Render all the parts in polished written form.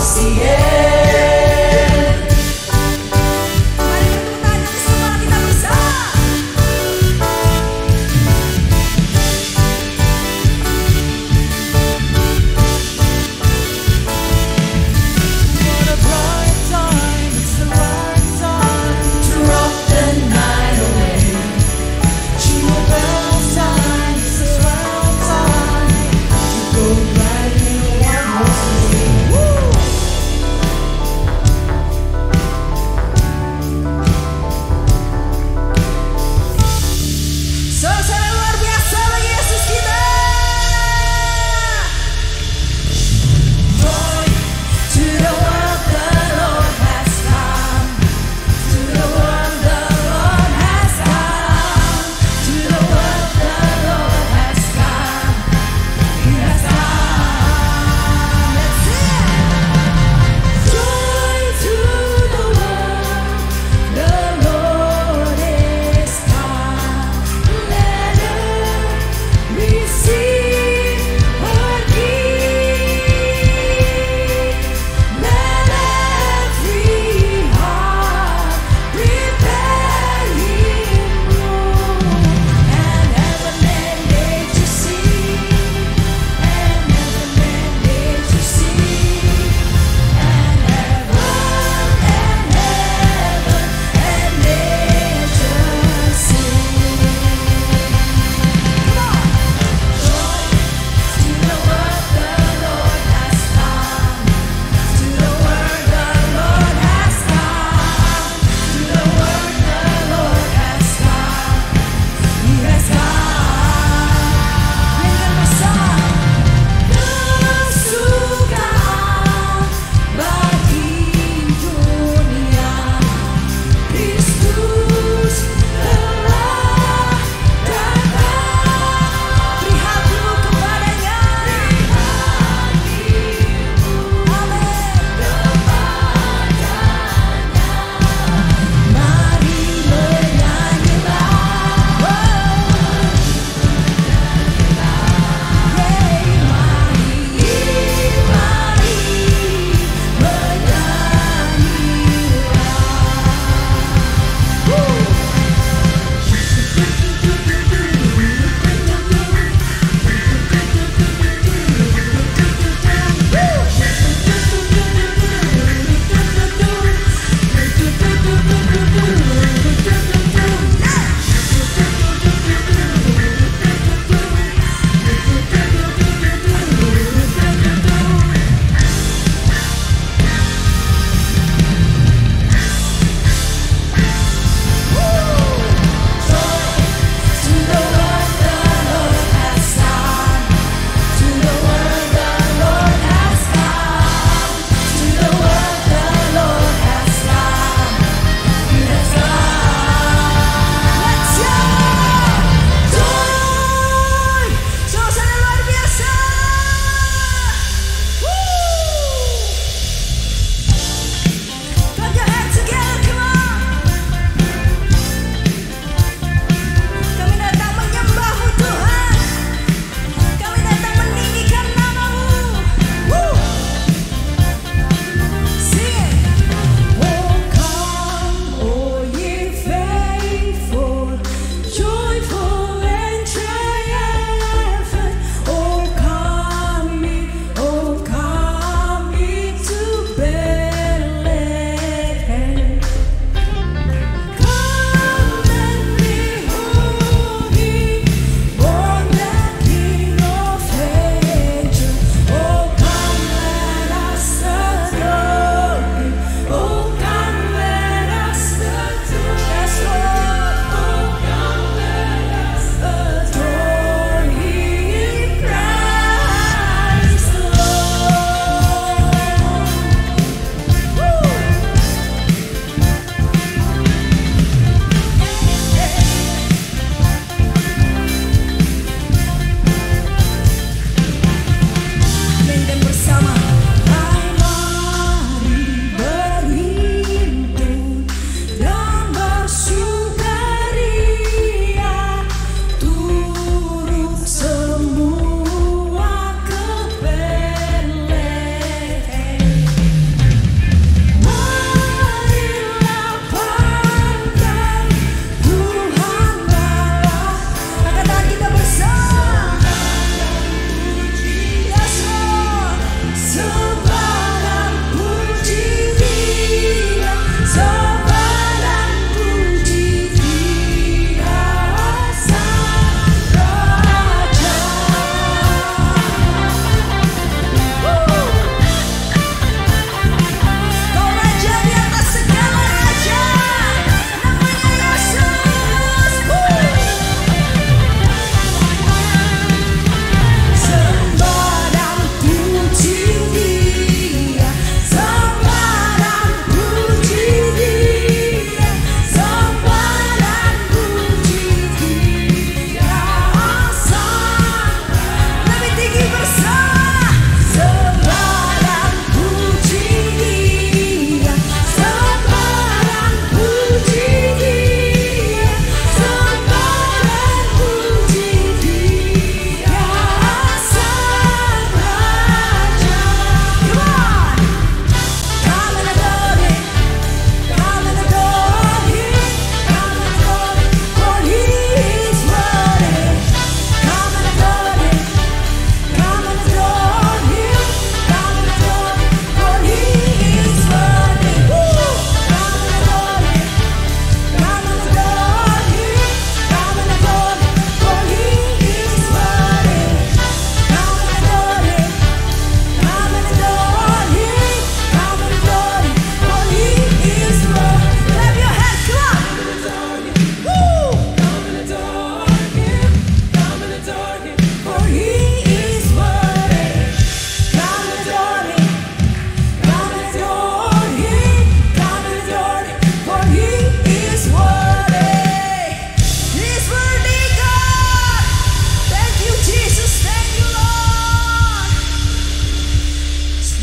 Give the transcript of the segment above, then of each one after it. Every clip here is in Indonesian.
towards the end. Mari bertepuk tangan semua kita bisa. What a bright time, it's the right time to rock the night away. Jingle bells time, it's the swell time to go riding one horse away. Woo!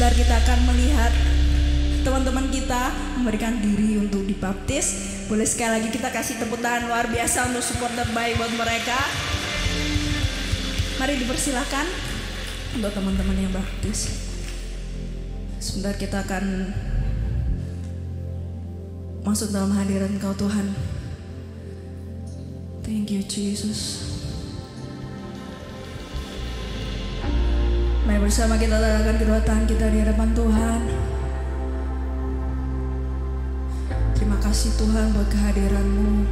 sebentar kita akan melihat teman-teman kita memberikan diri untuk dibaptis. Boleh sekali lagi kita kasih tepuk tangan luar biasa untuk support terbaik buat mereka. Mari dipersilahkan untuk teman-teman yang baptis. Sebentar kita akan masuk dalam hadirat Engkau Tuhan. Thank you Jesus. Mari bersama kita letakkan kedua tangan kita di hadapan Tuhan. Terima kasih Tuhan buat kehadiran-Mu,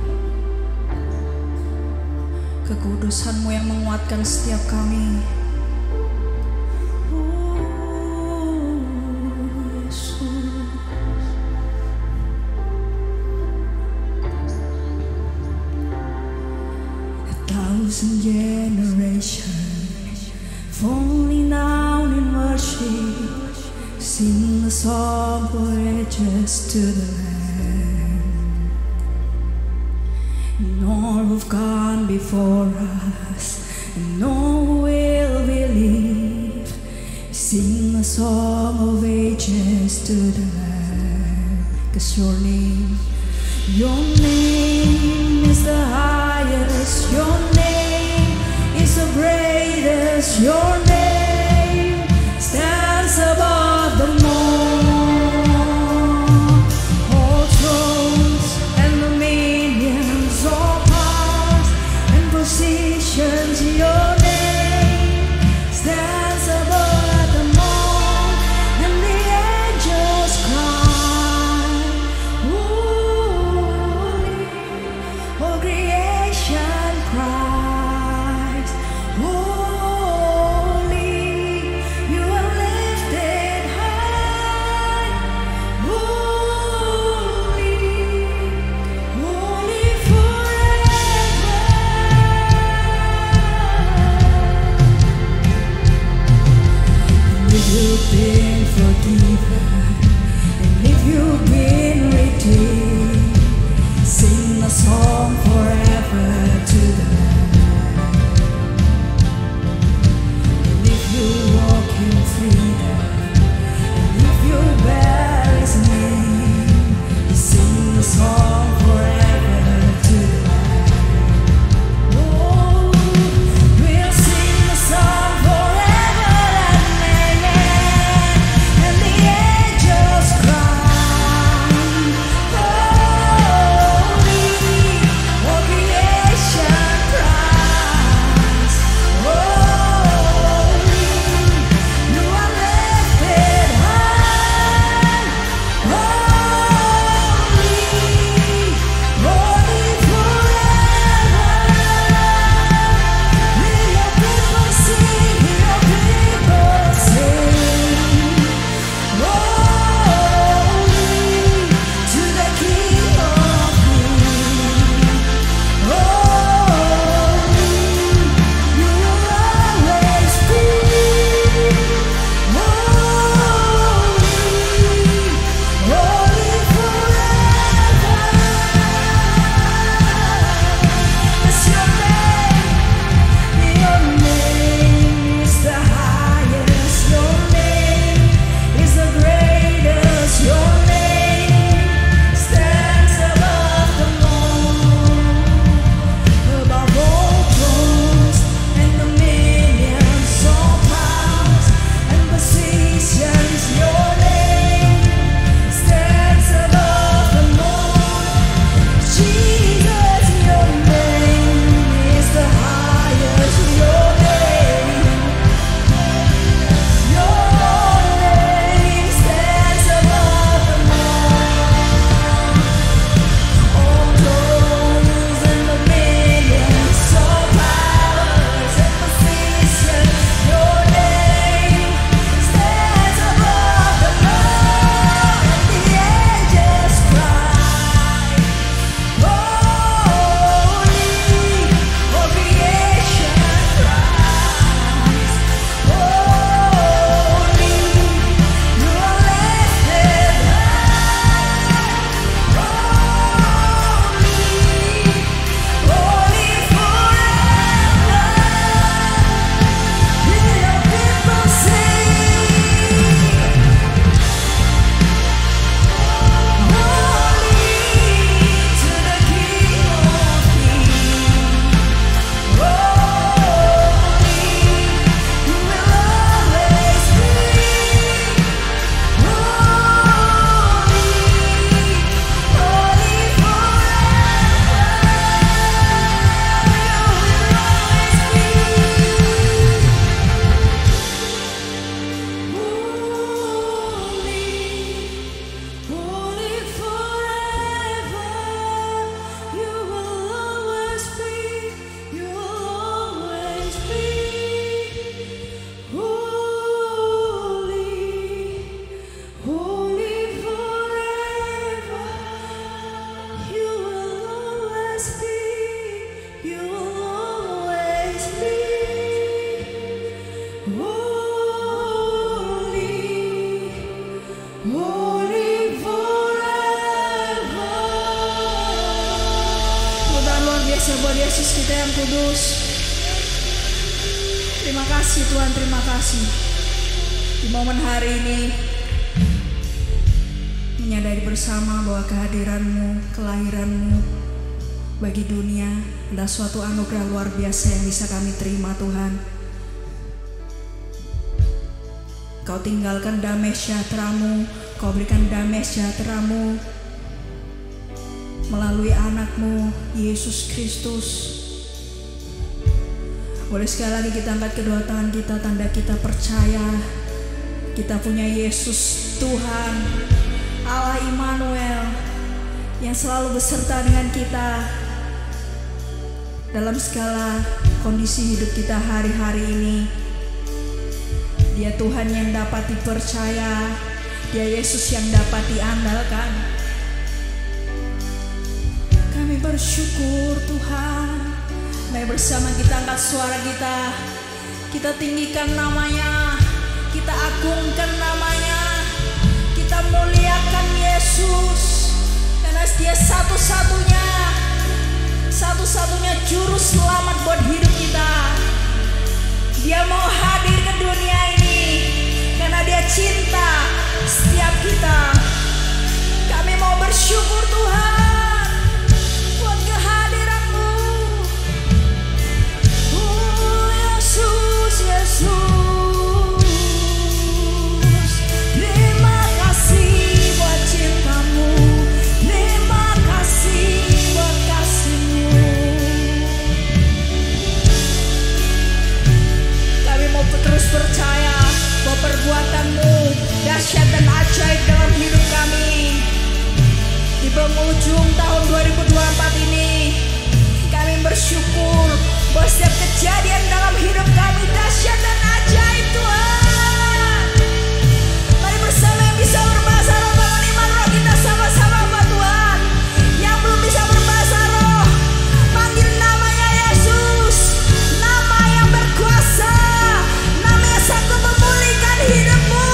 kekudusan-Mu yang menguatkan setiap kami. A thousand generations falling down in worship, sing a song for ages to the land. Nor have gone before us, and nor will believe. Sing a song of ages to the land. 'Cause your name is the highest. Your name is the greatest. Your name stands above the all. All thrones and dominions, all powers and positions. Your name stands above them all, and the angels cry, holy. All creation cries, holy. You are lifted high, holy, holy forever. And if you've been forgiven, and if you've been redeemed, sing a song forever to the Lamb. And if you walk in freedom, and if you bear His name, sing a song forever to the Lamb. Oh, we'll sing a song forever and amen. Holy forever. Tuhan luar biasa buat Yesus kita yang kudus. Terima kasih Tuhan, terima kasih. Di momen hari ini menyadari bersama bahwa kehadiran-Mu, kelahiran-Mu bagi dunia adalah suatu anugerah luar biasa yang bisa kami terima Tuhan. Kau tinggalkan damai sejahtera-Mu, Kau berikan damai sejahtera-Mu melalui anak-Mu Yesus Kristus. Boleh sekali lagi kita angkat kedua tangan kita, tanda kita percaya kita punya Yesus Tuhan, Allah Immanuel, yang selalu beserta dengan kita dalam segala kondisi hidup kita hari-hari ini. Dia Tuhan yang dapat dipercaya, Dia Yesus yang dapat diandalkan. Kami bersyukur Tuhan. Mari bersama kita angkat suara kita tinggikan namanya, kita agungkan namanya, kita muliakan Yesus, karena Dia satu-satunya juru selamat buat hidup kita. Dia mau hadir ke dunia ini karena Dia cinta setiap kita. Kami mau bersyukur Tuhan buat kehadiran-Mu. Oh Yesus, Yesus, terima kasih buat cinta-Mu, terima kasih buat kasih-Mu. Kami mau terus percaya bahwa perbuatan-Mu dahsyat dan ajaib dalam hidup kami. Di penghujung tahun 2024 ini, kami bersyukur bahwa setiap kejadian dalam hidup kami dahsyat dan ajaib Tuhan. Mari bersama yang bisa berbahasa roh, bangun iman roh kita sama-sama Pak Tuhan. Yang belum bisa berbahasa roh, panggil namanya Yesus, nama yang berkuasa, nama yang sanggup memulihkan hidupmu.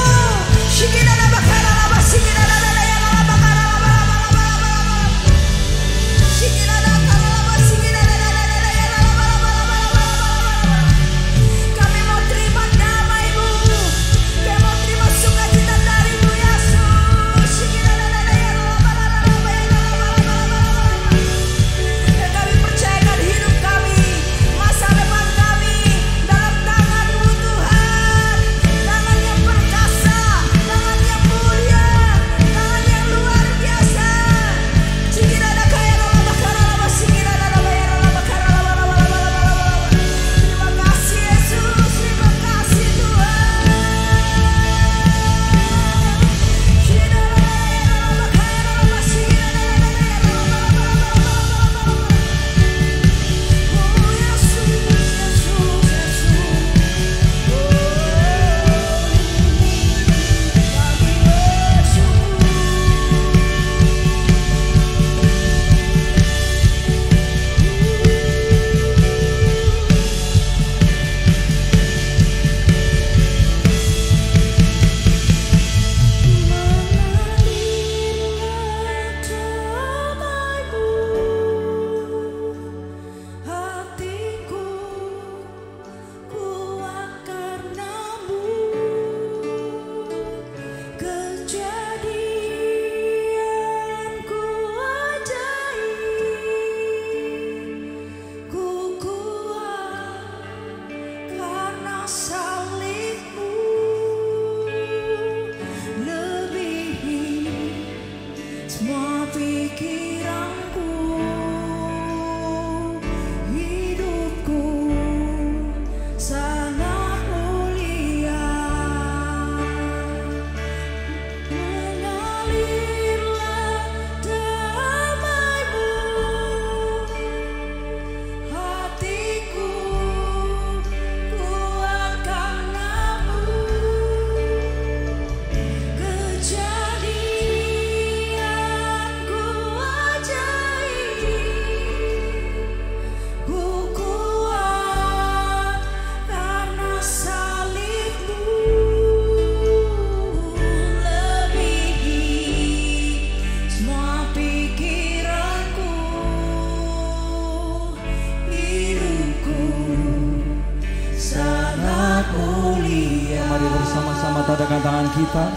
menadahkan tangan kita.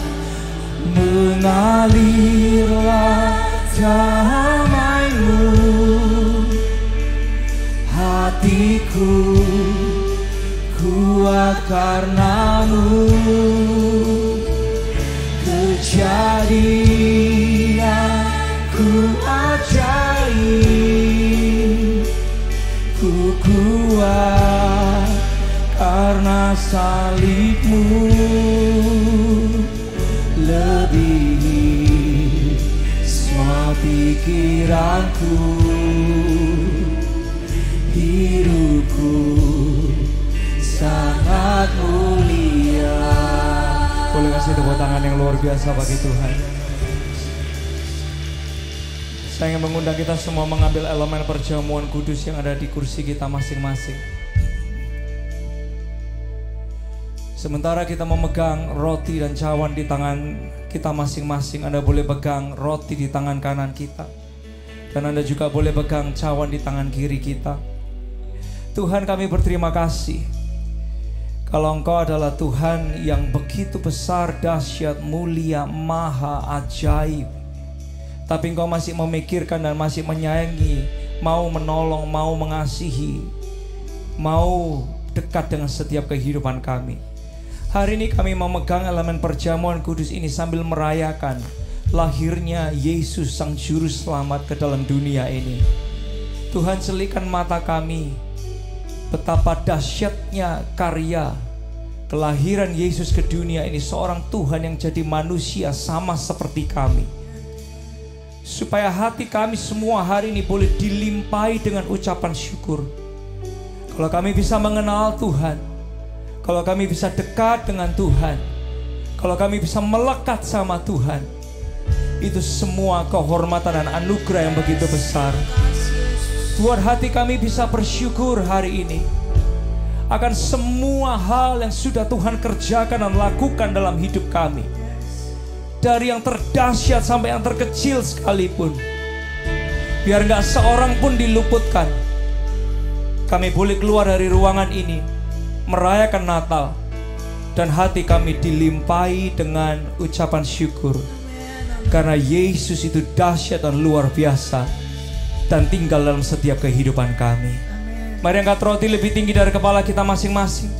Mengalirlah damai-Mu, hatiku kuat karena-Mu. Kejadianku ajaib, ku kuat karena salib-Mu. Lebihi semua pikiranku, hidupku sangat mulia. Boleh kasih tepuk tangan yang luar biasa bagi Tuhan. Saya ingin mengundang kita semua mengambil elemen perjamuan kudus yang ada di kursi kita masing-masing. Sementara kita memegang roti dan cawan di tangan kita masing-masing, Anda boleh pegang roti di tangan kanan kita, dan Anda juga boleh pegang cawan di tangan kiri kita. Tuhan, kami berterima kasih kalau Engkau adalah Tuhan yang begitu besar, dahsyat, mulia, maha ajaib. Tapi Engkau masih memikirkan dan masih menyayangi, mau menolong, mau mengasihi, mau dekat dengan setiap kehidupan kami. Hari ini kami memegang elemen perjamuan kudus ini sambil merayakan lahirnya Yesus Sang Juru Selamat ke dalam dunia ini. Tuhan, celikan mata kami betapa dahsyatnya karya kelahiran Yesus ke dunia ini, seorang Tuhan yang jadi manusia sama seperti kami. Supaya hati kami semua hari ini boleh dilimpahi dengan ucapan syukur. Kalau kami bisa mengenal Tuhan, kalau kami bisa dekat dengan Tuhan, kalau kami bisa melekat sama Tuhan, itu semua kehormatan dan anugerah yang begitu besar. Buat hati kami bisa bersyukur hari ini akan semua hal yang sudah Tuhan kerjakan dan lakukan dalam hidup kami. Dari yang terdahsyat sampai yang terkecil sekalipun, biar gak seorang pun diluputkan. Kami boleh keluar dari ruangan ini merayakan Natal, dan hati kami dilimpahi dengan ucapan syukur. Karena Yesus itu dahsyat dan luar biasa, dan tinggal dalam setiap kehidupan kami. Mari angkat roti lebih tinggi dari kepala kita masing-masing.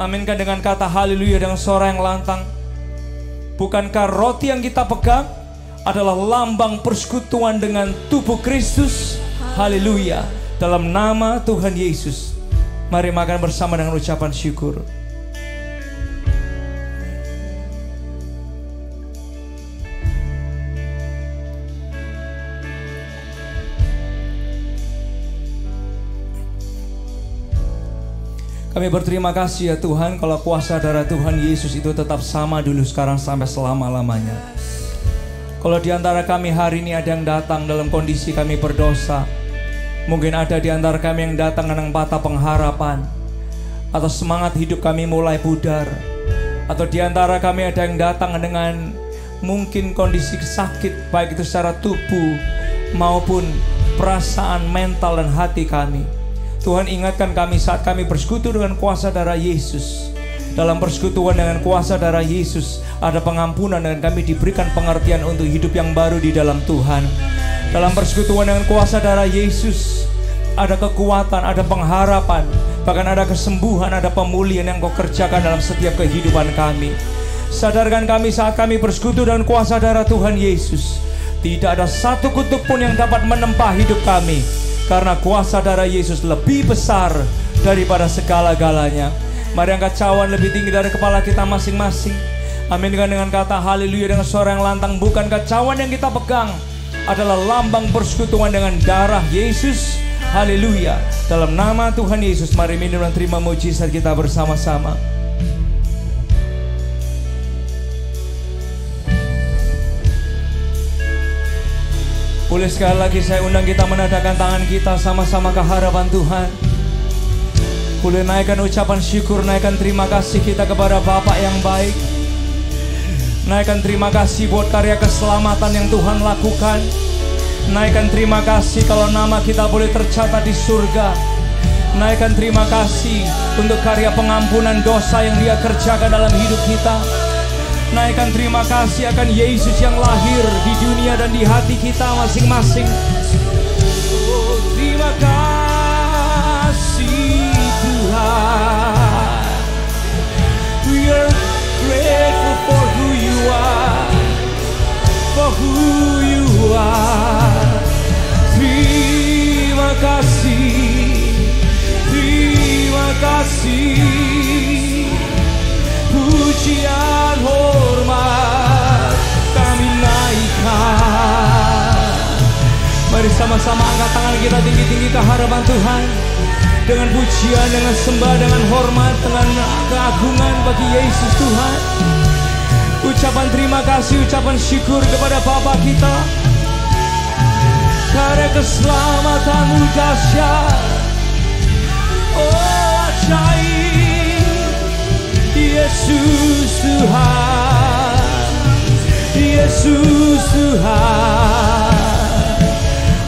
Aminkan dengan kata haleluya dengan suara yang lantang. Bukankah roti yang kita pegang adalah lambang persekutuan dengan tubuh Kristus? Haleluya. Dalam nama Tuhan Yesus, mari makan bersama dengan ucapan syukur. Kami berterima kasih ya Tuhan, kalau kuasa darah Tuhan Yesus itu tetap sama dulu, sekarang, sampai selama-lamanya. Kalau di antara kami hari ini ada yang datang dalam kondisi kami berdosa, mungkin ada di antara kami yang datang dengan patah pengharapan, atau semangat hidup kami mulai pudar, atau di antara kami ada yang datang dengan mungkin kondisi sakit, baik itu secara tubuh maupun perasaan mental dan hati kami. Tuhan, ingatkan kami saat kami bersekutu dengan kuasa darah Yesus. Dalam persekutuan dengan kuasa darah Yesus ada pengampunan, dan kami diberikan pengertian untuk hidup yang baru di dalam Tuhan. Dalam persekutuan dengan kuasa darah Yesus ada kekuatan, ada pengharapan, bahkan ada kesembuhan, ada pemulihan yang Kau kerjakan dalam setiap kehidupan kami. Sadarkan kami saat kami bersekutu dengan kuasa darah Tuhan Yesus, tidak ada satu kutuk pun yang dapat menempa hidup kami, karena kuasa darah Yesus lebih besar daripada segala-galanya. Mari angkat cawan lebih tinggi dari kepala kita masing-masing. Aminkan dengan kata haleluya dengan suara yang lantang. Bukankah cawan yang kita pegang adalah lambang persekutuan dengan darah Yesus? Haleluya. Dalam nama Tuhan Yesus, mari minum dan terima mujizat kita bersama-sama. Boleh sekali lagi saya undang kita menadahkan tangan kita sama-sama ke hadapan Tuhan. Boleh naikkan ucapan syukur, naikkan terima kasih kita kepada Bapa yang baik. Naikkan terima kasih buat karya keselamatan yang Tuhan lakukan. Naikkan terima kasih kalau nama kita boleh tercatat di surga. Naikkan terima kasih untuk karya pengampunan dosa yang Dia kerjakan dalam hidup kita. Naikkan terima kasih akan Yesus yang lahir di dunia dan di hati kita masing-masing. Oh, terima kasih Tuhan. We are grateful for who you are, for who you are. Terima kasih. Terima kasih, pujian hormat kami naikkan. Mari sama-sama angkat tangan kita tinggi-tinggi ke hadapan Tuhan, dengan pujian, dengan sembah, dengan hormat, dengan keagungan bagi Yesus Tuhan. Ucapan terima kasih, ucapan syukur kepada Bapa kita karena keselamatanmu dahsyat. Oh ajaib, Yesus Tuhan, Yesus Tuhan.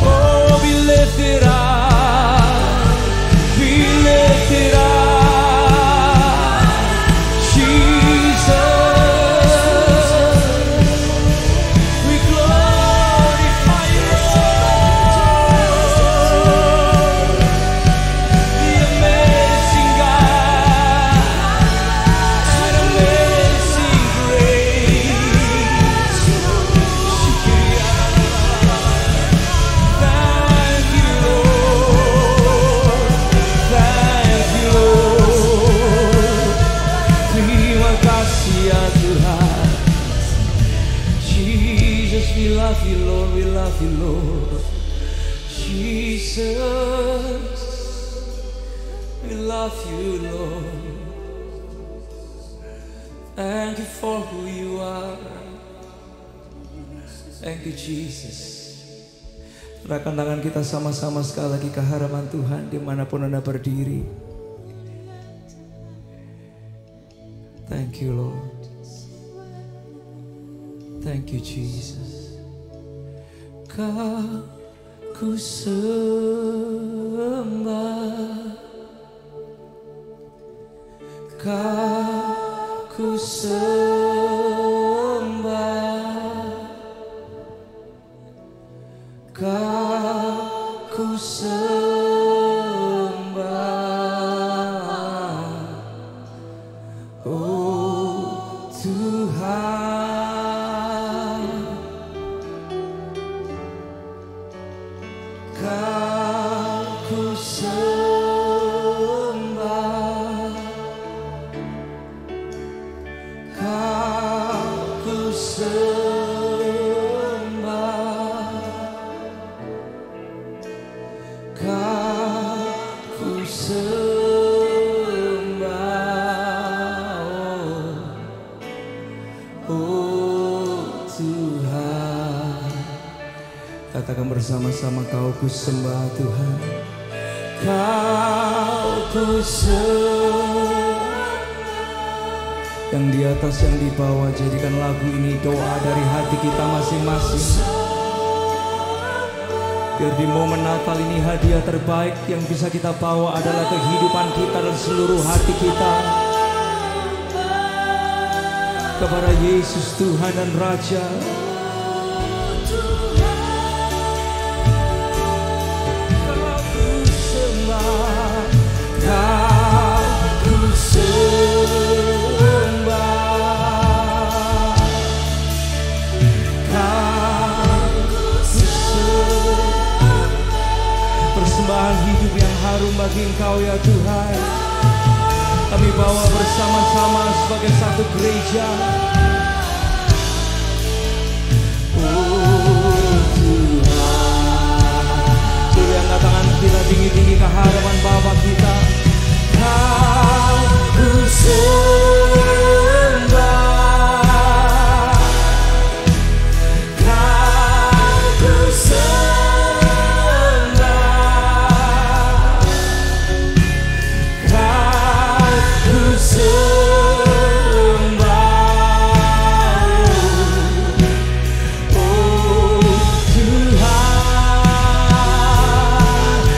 Oh be lifted up, be lifted up, Jesus. We glorify you. We love you, Lord, we love you, Lord. Jesus, we love you, Lord. Thank you for who you are. Thank you, Jesus. Serahkan tangan kita sama-sama sekali lagi ke hadapan Tuhan dimanapun Anda berdiri. Thank you, Lord. Thank you, Jesus. Kau ku sembah, Kau ku sembah, Kau ku sembah, oh Tuhan. Katakan bersama-sama, Kau ku sembah Tuhan. Kau ku sembah. Yang di atas, yang di bawah, jadikan lagu ini doa dari hati kita masing-masing. Biar di momen Natal ini hadiah terbaik yang bisa kita bawa adalah kehidupan kita dan seluruh hati kita kepada Yesus Tuhan dan Raja. Persembahan hidup yang harum bagi Engkau ya Tuhan. Kami bawa bersama-sama sebagai satu gereja. Oh Tuhan, coba angkat tangan kita tinggi-tinggi ke hadapan Bapa kita. Kau ku sembah, Kau ku sembah, Kau ku sembah, oh Tuhan.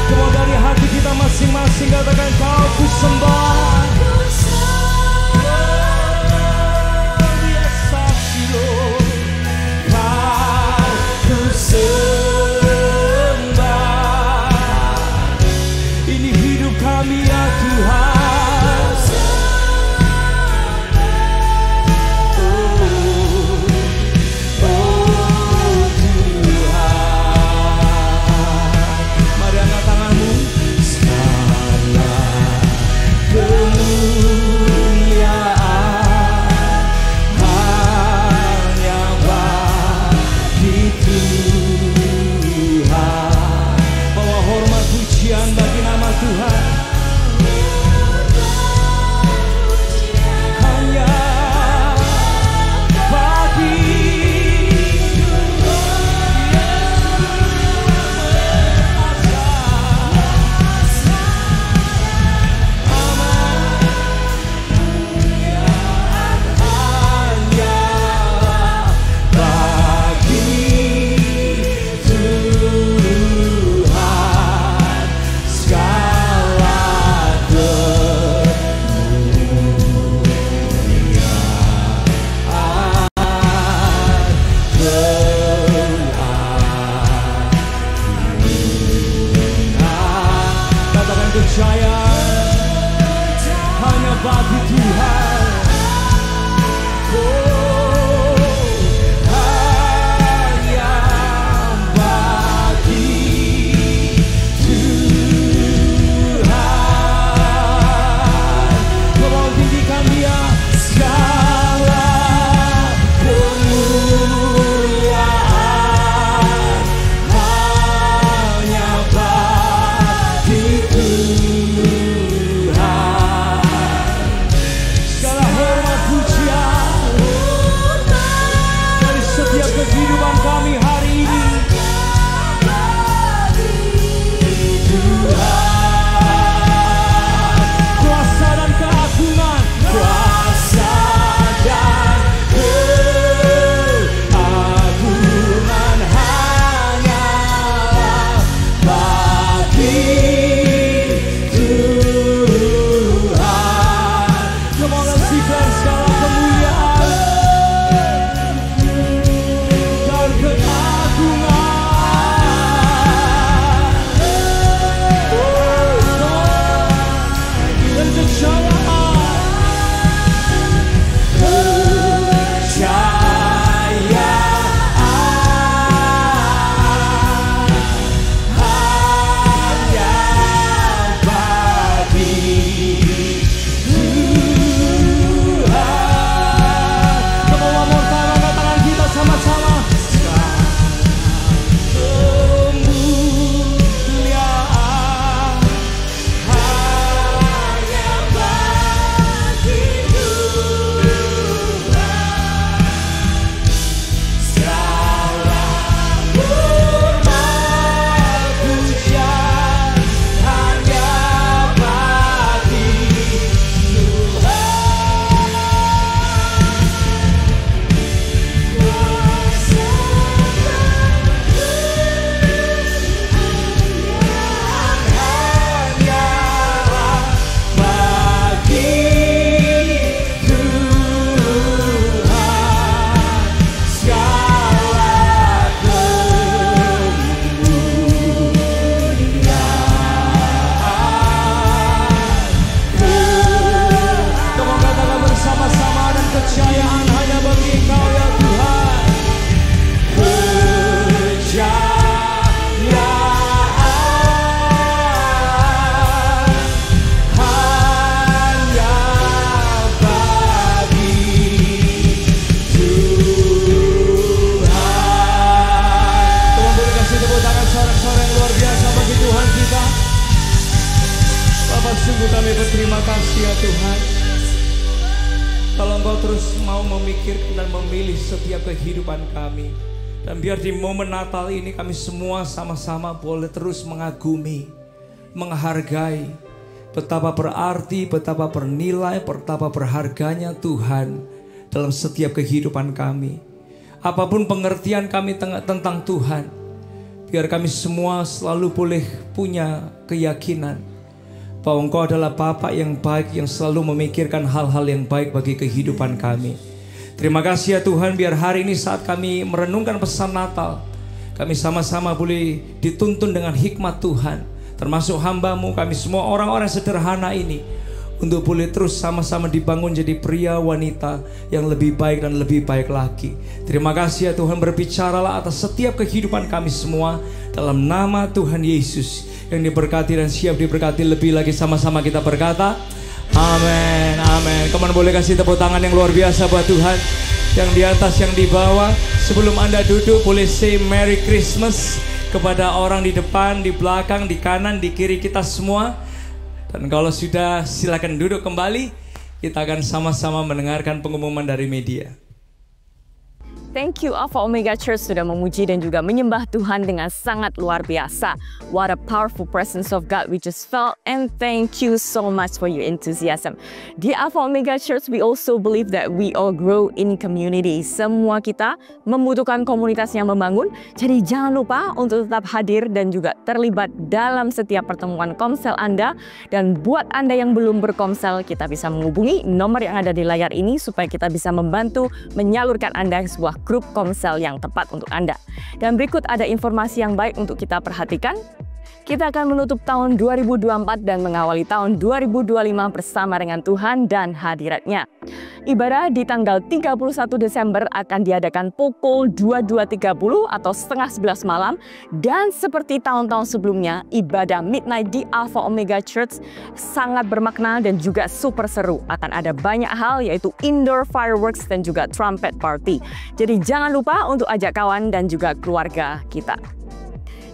Semua dari hati kita masing-masing. memikirkan dan memilih setiap kehidupan kami. Dan biar di momen Natal ini kami semua sama-sama boleh terus mengagumi, menghargai betapa berarti, betapa bernilai, betapa berharganya Tuhan dalam setiap kehidupan kami. Apapun pengertian kami tentang Tuhan, biar kami semua selalu boleh punya keyakinan bahwa Engkau adalah Bapa yang baik, yang selalu memikirkan hal-hal yang baik bagi kehidupan kami. Terima kasih ya Tuhan, biar hari ini saat kami merenungkan pesan Natal, kami sama-sama boleh dituntun dengan hikmat Tuhan, termasuk hamba-Mu, kami semua orang-orang sederhana ini, untuk boleh terus sama-sama dibangun jadi pria wanita yang lebih baik dan lebih baik lagi. Terima kasih ya Tuhan, berbicaralah atas setiap kehidupan kami semua dalam nama Tuhan Yesus yang diberkati dan siap diberkati. Lebih lagi sama-sama kita berkata amin, amin. Kamu boleh kasih tepuk tangan yang luar biasa buat Tuhan. Yang di atas, yang di bawah. Sebelum Anda duduk boleh say Merry Christmas kepada orang di depan, di belakang, di kanan, di kiri kita semua. Dan kalau sudah, silakan duduk kembali. Kita akan sama-sama mendengarkan pengumuman dari media. Thank you Alpha Omega Church sudah memuji dan juga menyembah Tuhan dengan sangat luar biasa. What a powerful presence of God we just felt, and thank you so much for your enthusiasm. Di Alpha Omega Church we also believe that we all grow in community. Semua kita membutuhkan komunitas yang membangun. Jadi jangan lupa untuk tetap hadir dan juga terlibat dalam setiap pertemuan komsel Anda. Dan buat Anda yang belum berkomsel, kita bisa menghubungi nomor yang ada di layar ini supaya kita bisa membantu menyalurkan Anda ke sebuah grup komsel yang tepat untuk Anda. Dan berikut ada informasi yang baik untuk kita perhatikan. Kita akan menutup tahun 2024 dan mengawali tahun 2025 bersama dengan Tuhan dan hadiratnya. Ibadah di tanggal 31 Desember akan diadakan pukul 22.30 atau setengah 11 malam. Dan seperti tahun-tahun sebelumnya, ibadah midnight di Alpha Omega Church sangat bermakna dan juga super seru. Akan ada banyak hal, yaitu indoor fireworks dan juga trumpet party. Jadi jangan lupa untuk ajak kawan dan juga keluarga kita.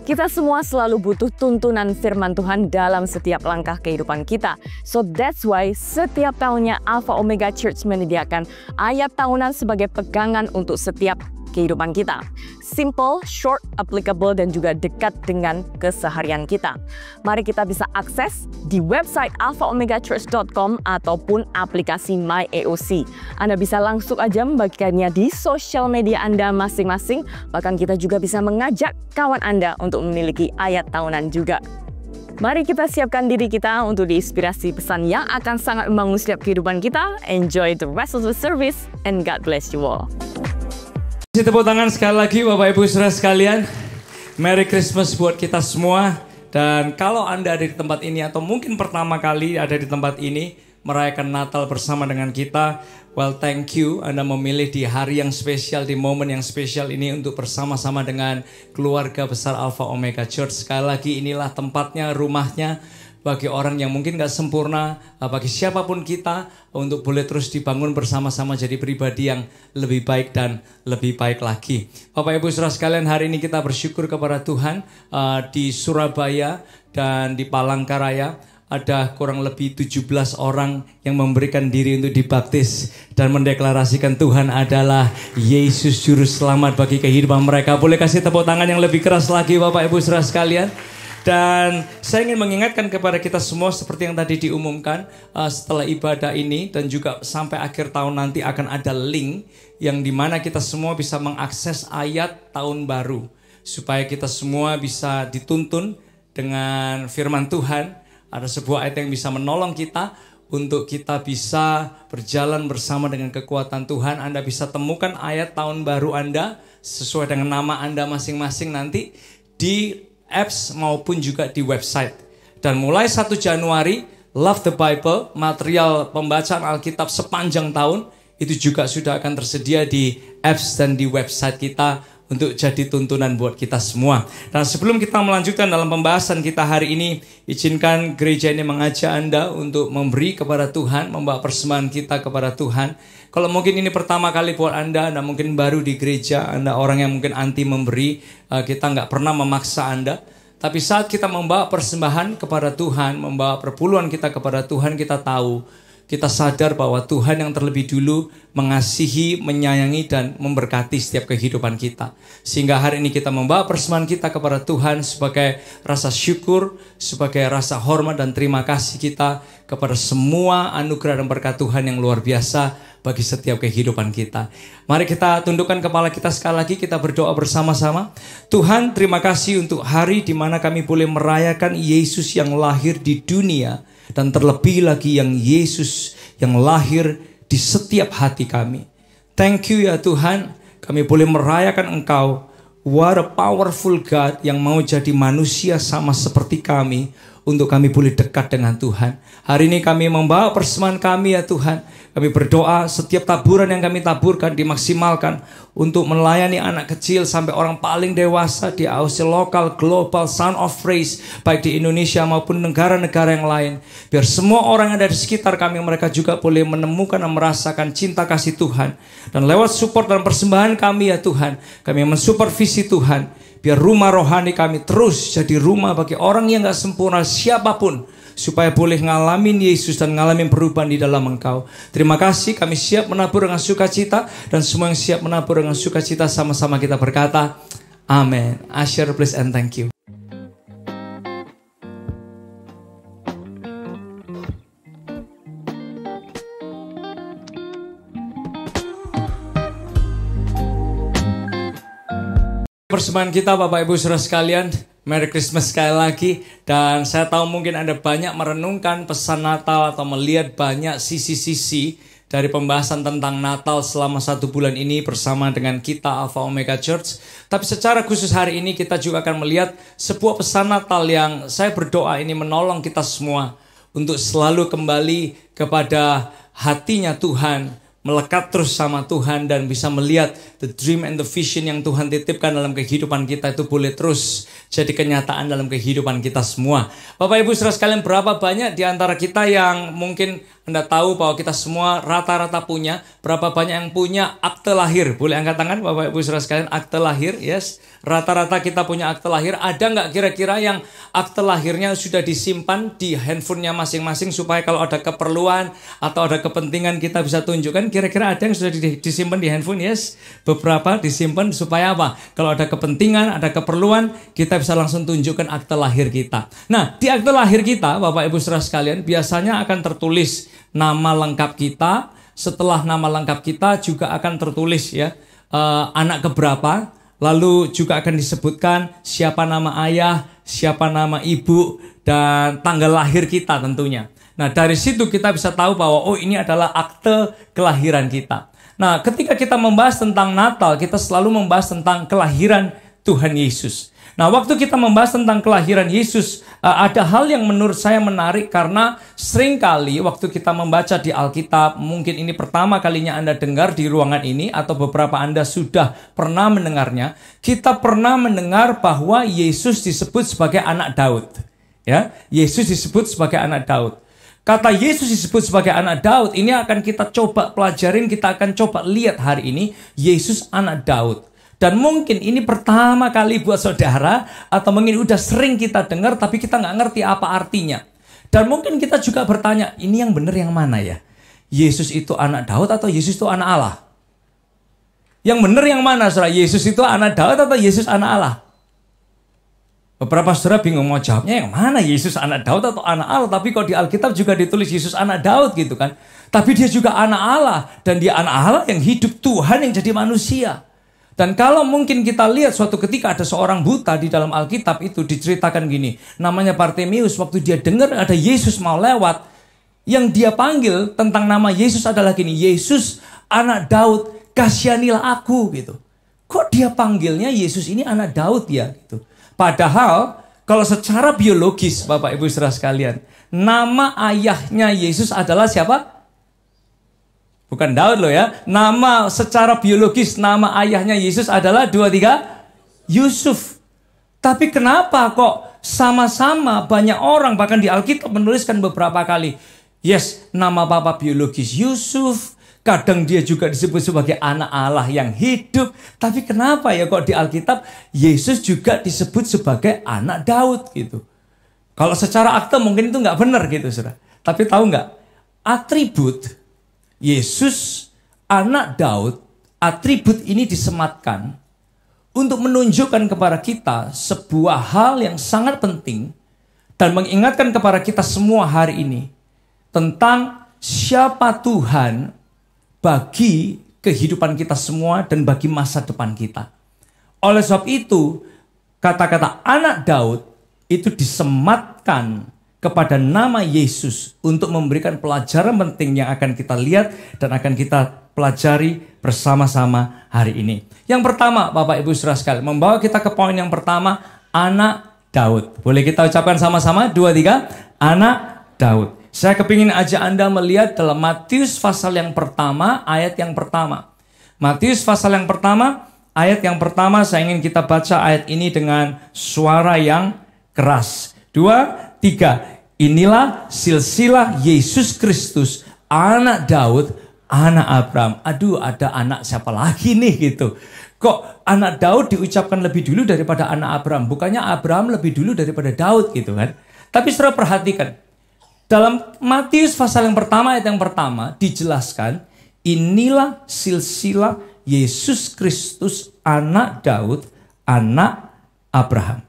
Kita semua selalu butuh tuntunan firman Tuhan dalam setiap langkah kehidupan kita. So that's why setiap tahunnya Alpha Omega Church menyediakan ayat tahunan sebagai pegangan untuk setiap kehidupan kita. Simple, short, applicable, dan juga dekat dengan keseharian kita. Mari kita bisa akses di website alphaomegachurch.com ataupun aplikasi MyAOC. Anda bisa langsung aja membagikannya di sosial media Anda masing-masing. Bahkan kita juga bisa mengajak kawan Anda untuk memiliki ayat tahunan juga. Mari kita siapkan diri kita untuk diinspirasi pesan yang akan sangat membangun setiap kehidupan kita. Enjoy the rest of the service and God bless you all. Tepuk tangan sekali lagi Bapak Ibu Saudara sekalian. Merry Christmas buat kita semua. Dan kalau Anda ada di tempat ini atau mungkin pertama kali ada di tempat ini merayakan Natal bersama dengan kita, well thank you. Anda memilih di hari yang spesial, di momen yang spesial ini untuk bersama-sama dengan keluarga besar Alpha Omega Church. Sekali lagi inilah tempatnya, rumahnya bagi orang yang mungkin gak sempurna, bagi siapapun kita, untuk boleh terus dibangun bersama-sama jadi pribadi yang lebih baik dan lebih baik lagi. Bapak Ibu Saudara sekalian, hari ini kita bersyukur kepada Tuhan. Di Surabaya dan di Palangkaraya ada kurang lebih 17 orang yang memberikan diri untuk dibaptis dan mendeklarasikan Tuhan adalah Yesus Juru Selamat bagi kehidupan mereka. Boleh kasih tepuk tangan yang lebih keras lagi Bapak Ibu Saudara sekalian. Dan saya ingin mengingatkan kepada kita semua seperti yang tadi diumumkan, setelah ibadah ini dan juga sampai akhir tahun nanti akan ada link yang dimana kita semua bisa mengakses ayat tahun baru. Supaya kita semua bisa dituntun dengan firman Tuhan. Ada sebuah ayat yang bisa menolong kita untuk kita bisa berjalan bersama dengan kekuatan Tuhan. Anda bisa temukan ayat tahun baru Anda sesuai dengan nama Anda masing-masing nanti di apps maupun juga di website. Dan mulai 1 Januari, Love the Bible, material pembacaan Alkitab sepanjang tahun, itu juga sudah akan tersedia di apps dan di website kita untuk jadi tuntunan buat kita semua. Dan sebelum kita melanjutkan dalam pembahasan kita hari ini, izinkan gereja ini mengajak Anda untuk memberi kepada Tuhan, membawa persembahan kita kepada Tuhan. Kalau mungkin ini pertama kali buat Anda mungkin baru di gereja, Anda orang yang mungkin anti memberi, kita nggak pernah memaksa Anda. Tapi saat kita membawa persembahan kepada Tuhan, membawa perpuluhan kita kepada Tuhan, kita tahu kita sadar bahwa Tuhan yang terlebih dulu mengasihi, menyayangi, dan memberkati setiap kehidupan kita. Sehingga hari ini kita membawa persembahan kita kepada Tuhan sebagai rasa syukur, sebagai rasa hormat dan terima kasih kita kepada semua anugerah dan berkat Tuhan yang luar biasa bagi setiap kehidupan kita. Mari kita tundukkan kepala kita sekali lagi, kita berdoa bersama-sama. Tuhan, terima kasih untuk hari di mana kami boleh merayakan Yesus yang lahir di dunia, dan terlebih lagi yang Yesus yang lahir di setiap hati kami. Thank you ya Tuhan, kami boleh merayakan Engkau. What a powerful God yang mau jadi manusia sama seperti kami, untuk kami boleh dekat dengan Tuhan. Hari ini kami membawa persembahan kami ya Tuhan. Kami berdoa setiap taburan yang kami taburkan dimaksimalkan untuk melayani anak kecil sampai orang paling dewasa di AOC lokal, global, sound of praise, baik di Indonesia maupun negara-negara yang lain. Biar semua orang yang ada di sekitar kami, mereka juga boleh menemukan dan merasakan cinta kasih Tuhan. Dan lewat support dan persembahan kami ya Tuhan, kami mensupervisi Tuhan. Biar rumah rohani kami terus jadi rumah bagi orang yang gak sempurna siapapun, supaya boleh ngalamin Yesus dan ngalamin perubahan di dalam Engkau. Terima kasih, kami siap menabur dengan sukacita, dan semua yang siap menabur dengan sukacita sama-sama kita berkata, amin. Asher, please and thank you. Persembahan kita Bapak Ibu Saudara sekalian, Merry Christmas sekali lagi. Dan saya tahu mungkin Anda banyak merenungkan pesan Natal atau melihat banyak sisi-sisi dari pembahasan tentang Natal selama 1 bulan ini bersama dengan kita Alpha Omega Church. Tapi secara khusus hari ini kita juga akan melihat sebuah pesan Natal yang saya berdoa ini menolong kita semua untuk selalu kembali kepada hatinya Tuhan, melekat terus sama Tuhan, dan bisa melihat the dream and the vision yang Tuhan titipkan dalam kehidupan kita itu boleh terus jadi kenyataan dalam kehidupan kita semua. Bapak Ibu Saudara sekalian, berapa banyak di antara kita yang mungkin Anda tahu bahwa kita semua rata-rata punya, berapa banyak yang punya akte lahir? Boleh angkat tangan Bapak Ibu Saudara sekalian, akte lahir, yes. Rata-rata kita punya akte lahir. Ada nggak kira-kira yang akte lahirnya sudah disimpan di handphonenya masing-masing supaya kalau ada keperluan atau ada kepentingan kita bisa tunjukkan? Kira-kira ada yang sudah disimpan di handphone, yes. Beberapa disimpan supaya apa? Kalau ada kepentingan, ada keperluan, kita bisa langsung tunjukkan akte lahir kita. Nah, di akte lahir kita, Bapak Ibu Saudara sekalian, biasanya akan tertulis nama lengkap kita. Setelah nama lengkap kita juga akan tertulis ya, anak keberapa. Lalu juga akan disebutkan siapa nama ayah, siapa nama ibu, dan tanggal lahir kita tentunya. Nah, dari situ kita bisa tahu bahwa oh, ini adalah akte kelahiran kita. Nah, ketika kita membahas tentang Natal, kita selalu membahas tentang kelahiran Tuhan Yesus. Nah, waktu kita membahas tentang kelahiran Yesus, ada hal yang menurut saya menarik, karena seringkali waktu kita membaca di Alkitab, mungkin ini pertama kalinya Anda dengar di ruangan ini, atau beberapa Anda sudah pernah mendengarnya, kita pernah mendengar bahwa Yesus disebut sebagai anak Daud. Ya, Yesus disebut sebagai anak Daud. Kata Yesus disebut sebagai anak Daud, ini akan kita coba pelajarin, kita akan coba lihat hari ini, Yesus anak Daud. Dan mungkin ini pertama kali buat saudara, atau mungkin udah sering kita dengar, tapi kita nggak ngerti apa artinya. Dan mungkin kita juga bertanya, ini yang benar yang mana ya? Yesus itu anak Daud atau Yesus itu anak Allah? Yang benar yang mana, saudara? Yesus itu anak Daud atau Yesus anak Allah? Beberapa saudara bingung mau jawabnya yang mana, Yesus anak Daud atau anak Allah. Tapi kok di Alkitab juga ditulis Yesus anak Daud gitu kan. Tapi dia juga anak Allah. Dan dia anak Allah yang hidup, Tuhan yang jadi manusia. Dan kalau mungkin kita lihat suatu ketika ada seorang buta di dalam Alkitab itu diceritakan gini. Namanya Bartimeus, waktu dia dengar ada Yesus mau lewat, yang dia panggil tentang nama Yesus adalah gini, Yesus anak Daud, kasihanilah aku gitu. Kok dia panggilnya Yesus ini anak Daud ya gitu. Padahal kalau secara biologis Bapak Ibu Saudara sekalian, nama ayahnya Yesus adalah siapa? Bukan Daud loh ya. Nama secara biologis, nama ayahnya Yesus adalah 2, 3 Yusuf. Tapi kenapa kok sama-sama banyak orang bahkan di Alkitab menuliskan beberapa kali, yes, nama bapa biologis Yusuf, kadang dia juga disebut sebagai anak Allah yang hidup. Tapi kenapa ya kok di Alkitab Yesus juga disebut sebagai anak Daud gitu. Kalau secara akte mungkin itu nggak benar gitu, saudara. Tapi tahu nggak? atribut Yesus anak Daud, atribut ini disematkan untuk menunjukkan kepada kita sebuah hal yang sangat penting dan mengingatkan kepada kita semua hari ini tentang siapa Tuhan bagi kehidupan kita semua dan bagi masa depan kita. Oleh sebab itu, kata-kata anak Daud itu disematkan kepada nama Yesus untuk memberikan pelajaran penting yang akan kita lihat dan akan kita pelajari bersama-sama hari ini. Yang pertama, Bapak Ibu Saudara sekalian, membawa kita ke poin yang pertama, anak Daud. Boleh kita ucapkan sama-sama? 2, 3, anak Daud. Saya kepingin ajak Anda melihat dalam Matius pasal yang pertama, ayat yang pertama. Matius pasal yang pertama, ayat yang pertama, saya ingin kita baca ayat ini dengan suara yang keras. 2, 3. Inilah silsilah Yesus Kristus, anak Daud, anak Abraham. Aduh, ada anak siapa lagi nih gitu. Kok anak Daud diucapkan lebih dulu daripada anak Abraham? Bukannya Abraham lebih dulu daripada Daud gitu kan? Tapi saudara perhatikan. Dalam Matius pasal yang pertama, ayat yang pertama dijelaskan, inilah silsilah Yesus Kristus, anak Daud, anak Abraham.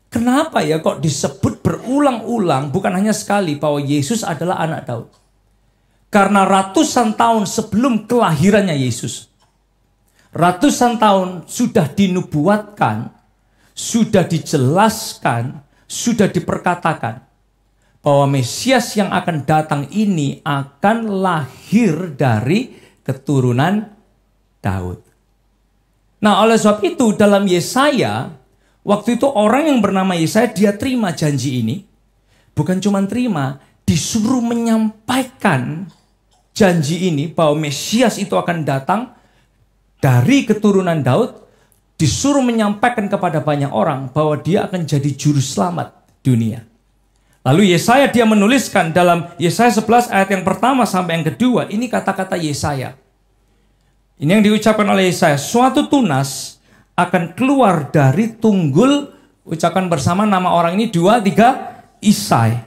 Kenapa ya kok disebut berulang-ulang, bukan hanya sekali, bahwa Yesus adalah anak Daud? Karena ratusan tahun sebelum kelahirannya Yesus, ratusan tahun sudah dinubuatkan, sudah dijelaskan, sudah diperkatakan bahwa Mesias yang akan datang ini akan lahir dari keturunan Daud. Nah, oleh sebab itu dalam Yesaya, waktu itu orang yang bernama Yesaya, dia terima janji ini. Bukan cuma terima, disuruh menyampaikan janji ini bahwa Mesias itu akan datang dari keturunan Daud. Disuruh menyampaikan kepada banyak orang bahwa dia akan jadi juru selamat dunia. Lalu Yesaya dia menuliskan dalam Yesaya 11 ayat yang pertama sampai yang kedua. Ini kata-kata Yesaya. Ini yang diucapkan oleh Yesaya. Suatu tunas akan keluar dari tunggul, ucapkan bersama nama orang ini 2, 3, Isai.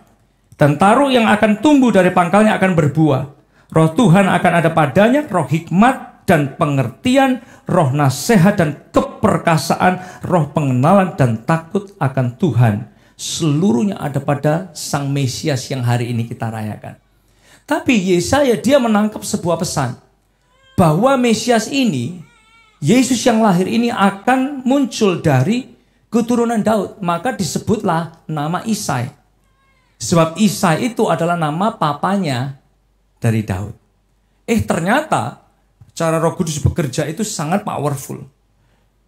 Dan taruh yang akan tumbuh dari pangkalnya akan berbuah. Roh Tuhan akan ada padanya, roh hikmat dan pengertian, roh nasihat dan keperkasaan, roh pengenalan dan takut akan Tuhan. Seluruhnya ada pada Sang Mesias yang hari ini kita rayakan. Tapi Yesaya dia menangkap sebuah pesan. Bahwa Mesias ini, Yesus yang lahir ini akan muncul dari keturunan Daud. Maka disebutlah nama Isai. Sebab Isai itu adalah nama papanya dari Daud. Ternyata cara Roh Kudus bekerja itu sangat powerful.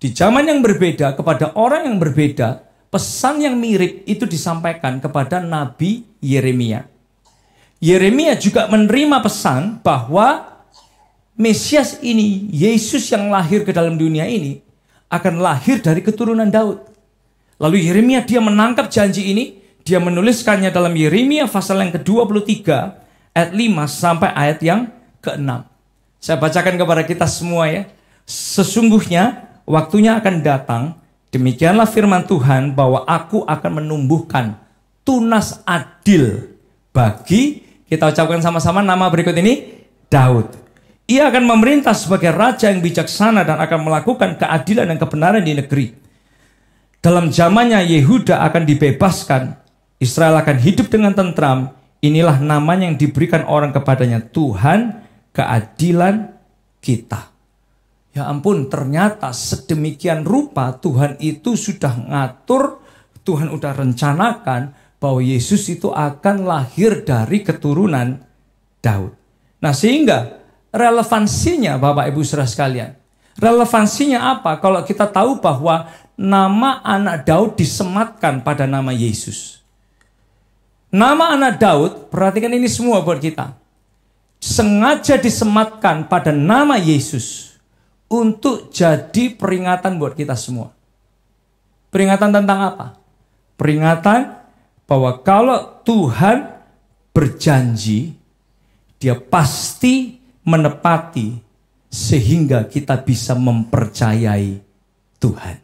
Di zaman yang berbeda, kepada orang yang berbeda, pesan yang mirip itu disampaikan kepada Nabi Yeremia. Yeremia juga menerima pesan bahwa Mesias ini, Yesus yang lahir ke dalam dunia ini, akan lahir dari keturunan Daud. Lalu Yeremia dia menangkap janji ini, dia menuliskannya dalam Yeremia pasal yang ke-23, ayat 5 sampai ayat yang ke-6. Saya bacakan kepada kita semua ya. Sesungguhnya waktunya akan datang, demikianlah firman Tuhan, bahwa aku akan menumbuhkan tunas adil bagi, kita ucapkan sama-sama nama berikut ini, Daud. Ia akan memerintah sebagai raja yang bijaksana dan akan melakukan keadilan dan kebenaran di negeri. Dalam zamannya Yehuda akan dibebaskan, Israel akan hidup dengan tentram. Inilah namanya yang diberikan orang kepadanya, Tuhan keadilan kita. Ya ampun, ternyata sedemikian rupa Tuhan itu sudah ngatur, Tuhan sudah rencanakan bahwa Yesus itu akan lahir dari keturunan Daud. Nah sehingga relevansinya Bapak Ibu Saudara sekalian, relevansinya apa kalau kita tahu bahwa nama anak Daud disematkan pada nama Yesus. Nama anak Daud, perhatikan ini semua buat kita, sengaja disematkan pada nama Yesus untuk jadi peringatan buat kita semua. Peringatan tentang apa? Peringatan bahwa kalau Tuhan berjanji, Dia pasti menepati sehingga kita bisa mempercayai Tuhan.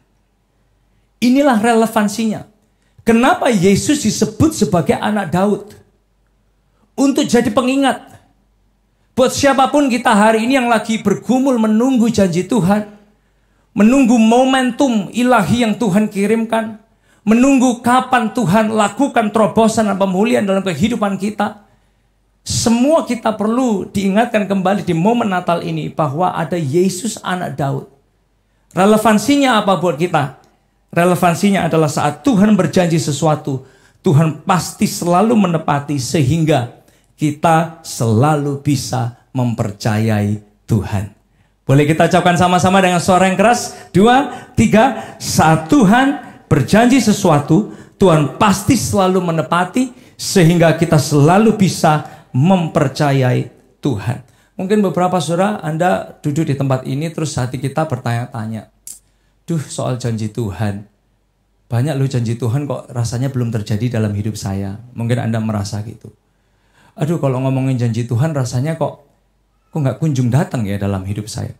Inilah relevansinya. Kenapa Yesus disebut sebagai anak Daud? Untuk jadi pengingat Buat siapapun kita hari ini yang lagi bergumul menunggu janji Tuhan, menunggu momentum ilahi yang Tuhan kirimkan, menunggu kapan Tuhan lakukan terobosan dan pemulihan dalam kehidupan kita. Semua kita perlu diingatkan kembali di momen Natal ini bahwa ada Yesus anak Daud. Relevansinya apa buat kita? Relevansinya adalah saat Tuhan berjanji sesuatu, Tuhan pasti selalu menepati sehingga kita selalu bisa mempercayai Tuhan. Boleh kita ucapkan sama-sama dengan suara yang keras? 2, 3. Saat Tuhan berjanji sesuatu, Tuhan pasti selalu menepati sehingga kita selalu bisa mempercayai Tuhan. Mungkin beberapa saudara Anda duduk di tempat ini terus hati kita bertanya-tanya, duh, soal janji Tuhan, banyak loh janji Tuhan kok rasanya belum terjadi dalam hidup saya. Mungkin Anda merasa gitu. Aduh, kalau ngomongin janji Tuhan rasanya kok nggak kunjung datang ya dalam hidup saya.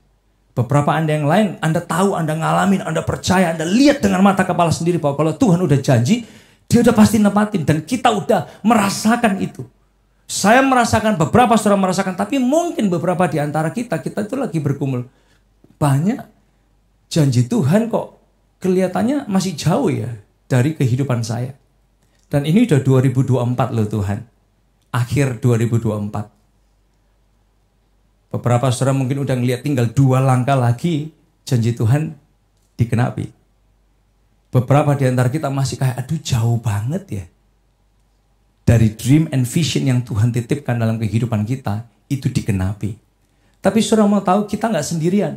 Beberapa Anda yang lain, Anda tahu, Anda ngalamin, Anda percaya, Anda lihat dengan mata kepala sendiri bahwa kalau Tuhan udah janji, Dia udah pasti nepatin. Dan kita udah merasakan itu. Saya merasakan, beberapa saudara merasakan, tapi mungkin beberapa di antara kita itu lagi bergumul. Banyak janji Tuhan kok kelihatannya masih jauh ya dari kehidupan saya. Dan ini udah 2024 loh Tuhan. Akhir 2024. Beberapa saudara mungkin udah ngeliat tinggal 2 langkah lagi janji Tuhan dikenapi. Beberapa di antara kita masih kayak aduh jauh banget ya. Dari dream and vision yang Tuhan titipkan dalam kehidupan kita itu dikenapi. Tapi saudara mau tahu kita nggak sendirian.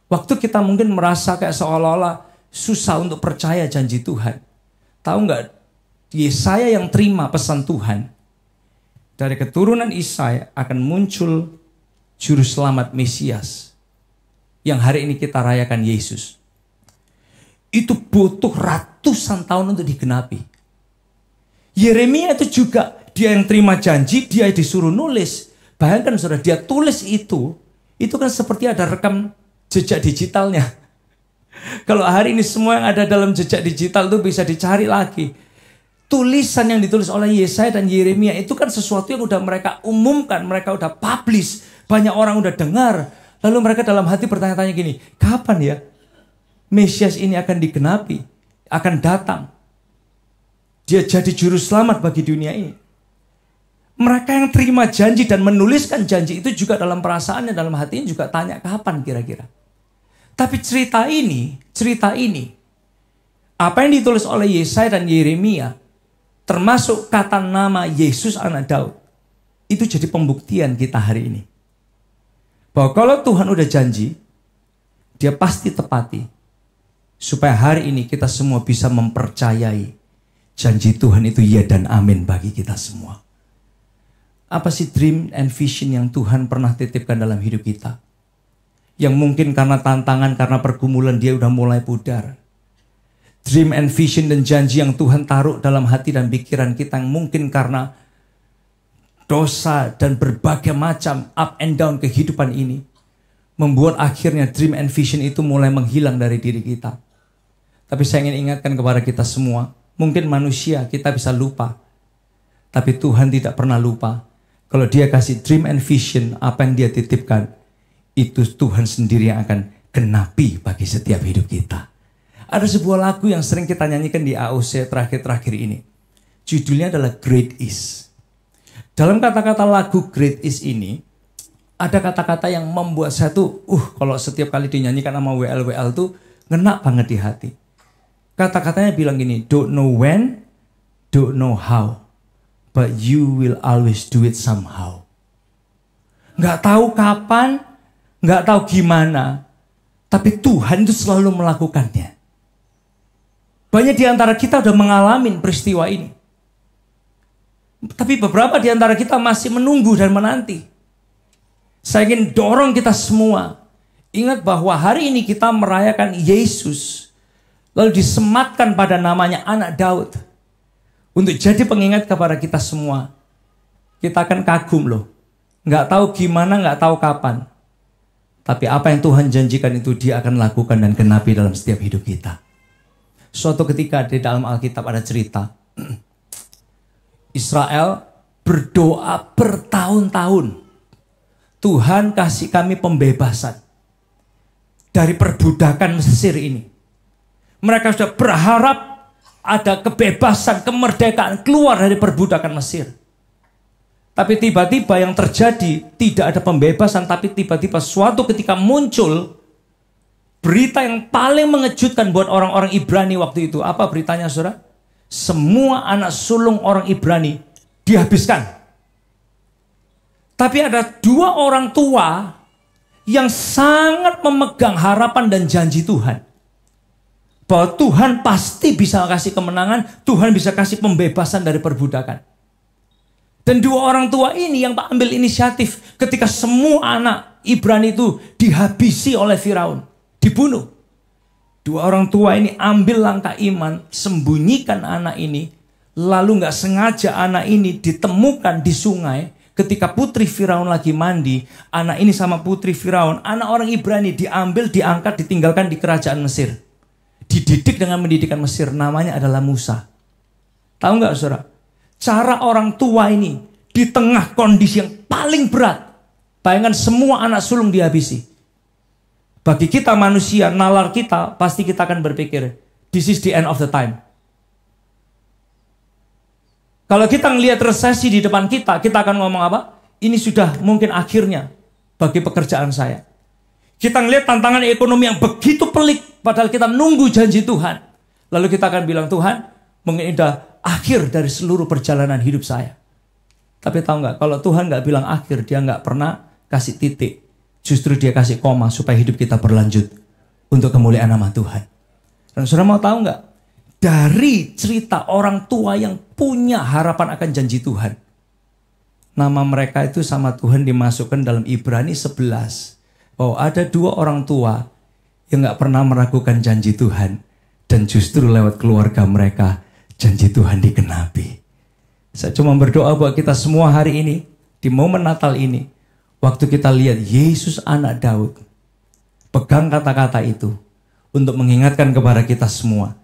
Waktu kita mungkin merasa kayak seolah-olah susah untuk percaya janji Tuhan. Tahu nggak? Yesaya yang terima pesan Tuhan. Dari keturunan Yesaya akan muncul Juru Selamat Mesias. Yang hari ini kita rayakan Yesus. Itu butuh ratusan tahun untuk digenapi. Yeremia itu juga, dia yang terima janji, dia disuruh nulis. Bayangkan saudara, dia tulis itu kan seperti ada rekam jejak digitalnya. Kalau hari ini semua yang ada dalam jejak digital itu bisa dicari lagi. Tulisan yang ditulis oleh Yesaya dan Yeremia itu kan sesuatu yang udah mereka umumkan, mereka udah publish, banyak orang udah dengar. Lalu mereka dalam hati bertanya-tanya gini, kapan ya Mesias ini akan digenapi, akan datang. Dia jadi juru selamat bagi dunia ini. Mereka yang terima janji dan menuliskan janji itu juga dalam perasaannya, dalam hatinya juga tanya kapan kira-kira. Tapi cerita ini, apa yang ditulis oleh Yesaya dan Yeremia, termasuk kata nama Yesus anak Daud, itu jadi pembuktian kita hari ini. Bahwa kalau Tuhan udah janji, Dia pasti tepati. Supaya hari ini kita semua bisa mempercayai janji Tuhan itu ya dan amin bagi kita semua. Apa sih dream and vision yang Tuhan pernah titipkan dalam hidup kita? Yang mungkin karena tantangan, karena pergumulan dia udah mulai pudar. Dream and vision dan janji yang Tuhan taruh dalam hati dan pikiran kita yang mungkin karena dosa dan berbagai macam up and down kehidupan ini. Membuat akhirnya dream and vision itu mulai menghilang dari diri kita. Tapi saya ingin ingatkan kepada kita semua, mungkin manusia kita bisa lupa. Tapi Tuhan tidak pernah lupa. Kalau Dia kasih dream and vision, apa yang Dia titipkan, itu Tuhan sendiri yang akan genapi bagi setiap hidup kita. Ada sebuah lagu yang sering kita nyanyikan di AOC terakhir-terakhir ini. Judulnya adalah Great Is. Dalam kata-kata lagu Great Is ini, ada kata-kata yang membuat saya tuh, kalau setiap kali dinyanyikan sama WL tuh, ngena banget di hati. Kata-katanya bilang gini, don't know when, don't know how, but you will always do it somehow. Nggak tahu kapan, nggak tahu gimana, tapi Tuhan itu selalu melakukannya. Banyak di antara kita udah mengalami peristiwa ini. Tapi beberapa di antara kita masih menunggu dan menanti. Saya ingin dorong kita semua. Ingat bahwa hari ini kita merayakan Yesus. Lalu disematkan pada namanya anak Daud. Untuk jadi pengingat kepada kita semua. Kita akan kagum loh. Nggak tahu gimana, nggak tahu kapan. Tapi apa yang Tuhan janjikan itu Dia akan lakukan dan genapi dalam setiap hidup kita. Suatu ketika di dalam Alkitab ada cerita. Israel berdoa bertahun-tahun. Tuhan kasih kami pembebasan dari perbudakan Mesir ini. Mereka sudah berharap ada kebebasan, kemerdekaan, keluar dari perbudakan Mesir. Tapi tiba-tiba yang terjadi tidak ada pembebasan, tapi tiba-tiba suatu ketika muncul berita yang paling mengejutkan buat orang-orang Ibrani waktu itu. Apa beritanya, saudara? Semua anak sulung orang Ibrani dihabiskan. Tapi ada 2 orang tua yang sangat memegang harapan dan janji Tuhan. Bahwa Tuhan pasti bisa kasih kemenangan, Tuhan bisa kasih pembebasan dari perbudakan. Dan 2 orang tua ini yang ambil inisiatif ketika semua anak Ibrani itu dihabisi oleh Firaun, dibunuh. 2 orang tua ini ambil langkah iman, sembunyikan anak ini, lalu nggak sengaja anak ini ditemukan di sungai. Ketika putri Firaun lagi mandi, anak ini sama putri Firaun, anak orang Ibrani diambil, diangkat, ditinggalkan di kerajaan Mesir. Dididik dengan pendidikan Mesir, namanya adalah Musa. Tahu nggak, saudara? Cara orang tua ini di tengah kondisi yang paling berat. Bayangkan semua anak sulung dihabisi. Bagi kita manusia, nalar kita, pasti kita akan berpikir, this is the end of the time. Kalau kita ngelihat resesi di depan kita, kita akan ngomong apa? Ini sudah mungkin akhirnya bagi pekerjaan saya. Kita ngelihat tantangan ekonomi yang begitu pelik, padahal kita nunggu janji Tuhan. Lalu kita akan bilang, Tuhan, mungkin ini udah akhir dari seluruh perjalanan hidup saya. Tapi tahu nggak, kalau Tuhan nggak bilang akhir, dia nggak pernah kasih titik. Justru dia kasih koma supaya hidup kita berlanjut untuk kemuliaan nama Tuhan. Dan saudara mau tahu nggak? Dari cerita orang tua yang punya harapan akan janji Tuhan. Nama mereka itu sama Tuhan dimasukkan dalam Ibrani 11. Bahwa ada 2 orang tua yang nggak pernah meragukan janji Tuhan. Dan justru lewat keluarga mereka, janji Tuhan digenapi. Saya cuma berdoa buat kita semua hari ini, di momen Natal ini, waktu kita lihat Yesus anak Daud, pegang kata-kata itu untuk mengingatkan kepada kita semua,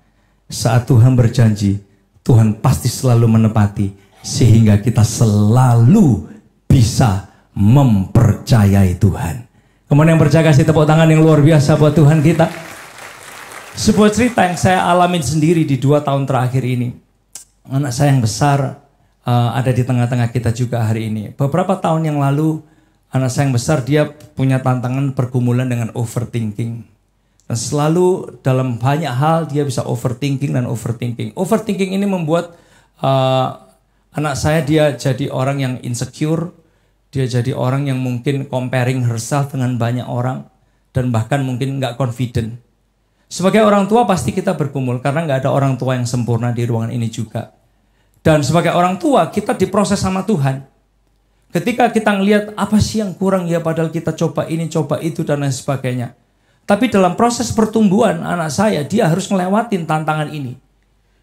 saat Tuhan berjanji, Tuhan pasti selalu menepati, sehingga kita selalu bisa mempercayai Tuhan. Kemudian yang percaya kasih tepuk tangan yang luar biasa buat Tuhan kita. Sebuah cerita yang saya alamin sendiri di 2 tahun terakhir ini. Anak saya yang besar ada di tengah-tengah kita juga hari ini. Beberapa tahun yang lalu, anak saya yang besar dia punya tantangan pergumulan dengan overthinking. Dan selalu dalam banyak hal dia bisa overthinking dan overthinking. Overthinking ini membuat anak saya dia jadi orang yang insecure. Dia jadi orang yang mungkin comparing herself dengan banyak orang. Dan bahkan mungkin nggak confident. Sebagai orang tua pasti kita bergumul karena nggak ada orang tua yang sempurna di ruangan ini juga. Dan sebagai orang tua kita diproses sama Tuhan. Ketika kita ngelihat apa sih yang kurang ya padahal kita coba ini coba itu dan lain sebagainya. Tapi dalam proses pertumbuhan anak saya dia harus ngelewatin tantangan ini.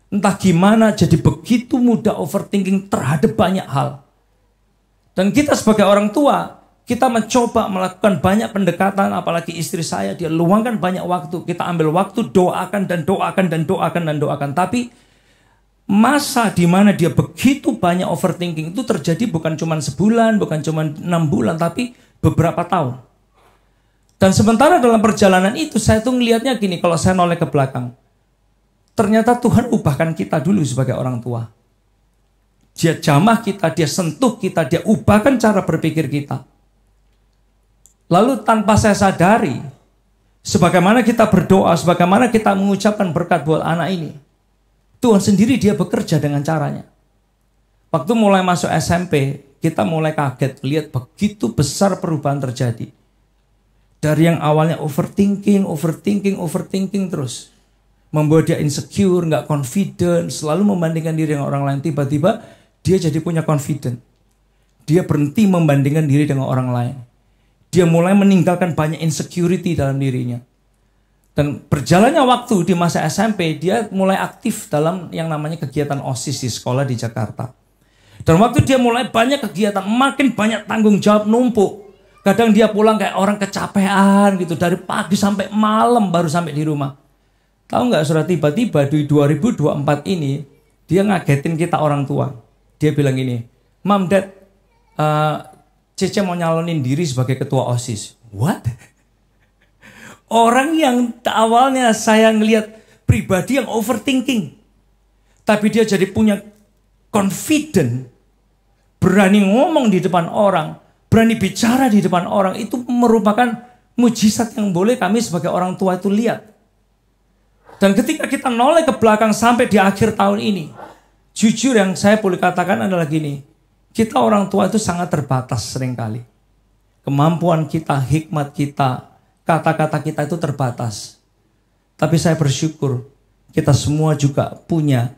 Entah gimana jadi begitu mudah overthinking terhadap banyak hal. Dan kita sebagai orang tua kita mencoba melakukan banyak pendekatan, apalagi istri saya, dia luangkan banyak waktu. Kita ambil waktu, doakan dan doakan dan doakan dan doakan. Tapi masa di mana dia begitu banyak overthinking itu terjadi bukan cuma sebulan, bukan cuma 6 bulan, tapi beberapa tahun. Dan sementara dalam perjalanan itu saya tuh ngelihatnya gini, kalau saya noleh ke belakang. Ternyata Tuhan ubahkan kita dulu sebagai orang tua. Dia jamah kita, dia sentuh kita, dia ubahkan cara berpikir kita. Lalu tanpa saya sadari, sebagaimana kita berdoa, sebagaimana kita mengucapkan berkat buat anak ini, Tuhan sendiri dia bekerja dengan caranya. Waktu mulai masuk SMP, kita mulai kaget lihat begitu besar perubahan terjadi. Dari yang awalnya overthinking terus. Membuat dia insecure, gak confident, selalu membandingkan diri dengan orang lain. Tiba-tiba dia jadi punya confident. Dia berhenti membandingkan diri dengan orang lain. Dia mulai meninggalkan banyak insecurity dalam dirinya. Dan berjalannya waktu di masa SMP, dia mulai aktif dalam yang namanya kegiatan OSIS di sekolah di Jakarta. Dan waktu dia mulai banyak kegiatan, makin banyak tanggung jawab numpuk. Kadang dia pulang kayak orang kecapean gitu, dari pagi sampai malam baru sampai di rumah. Tahu nggak saudara, tiba-tiba di 2024 ini, dia ngagetin kita orang tua. Dia bilang gini, Mom, Dad, Cece mau nyalonin diri sebagai ketua OSIS. What? Orang yang awalnya saya ngelihat pribadi yang overthinking. Tapi dia jadi punya confident. Berani ngomong di depan orang. Berani bicara di depan orang. Itu merupakan mujizat yang boleh kami sebagai orang tua itu lihat. Dan ketika kita noleh ke belakang sampai di akhir tahun ini. Jujur yang saya boleh katakan adalah gini. Kita orang tua itu sangat terbatas seringkali. Kemampuan kita, hikmat kita, kata-kata kita itu terbatas. Tapi saya bersyukur kita semua juga punya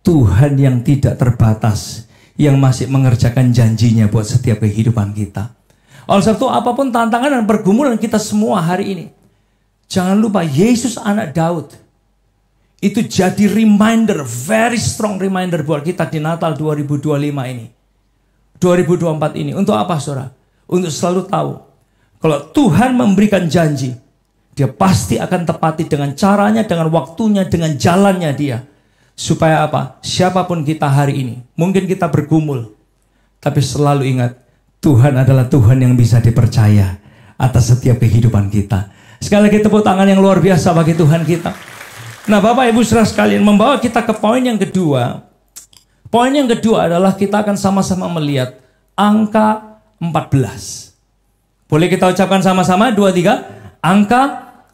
Tuhan yang tidak terbatas. Yang masih mengerjakan janjinya buat setiap kehidupan kita. Oleh sebab itu apapun tantangan dan pergumulan kita semua hari ini. Jangan lupa Yesus anak Daud. Itu jadi reminder, very strong reminder buat kita di Natal 2025 ini. 2024 ini. Untuk apa saudara? Untuk selalu tahu. Kalau Tuhan memberikan janji. Dia pasti akan tepati dengan caranya, dengan waktunya, dengan jalannya dia. Supaya apa? Siapapun kita hari ini. Mungkin kita bergumul. Tapi selalu ingat. Tuhan adalah Tuhan yang bisa dipercaya. Atas setiap kehidupan kita. Sekali lagi tepuk tangan yang luar biasa bagi Tuhan kita. Nah Bapak Ibu Saudara sekalian. Membawa kita ke poin yang kedua. Poin yang kedua adalah kita akan sama-sama melihat. Angka 14. Boleh kita ucapkan sama-sama? 2, 3. Angka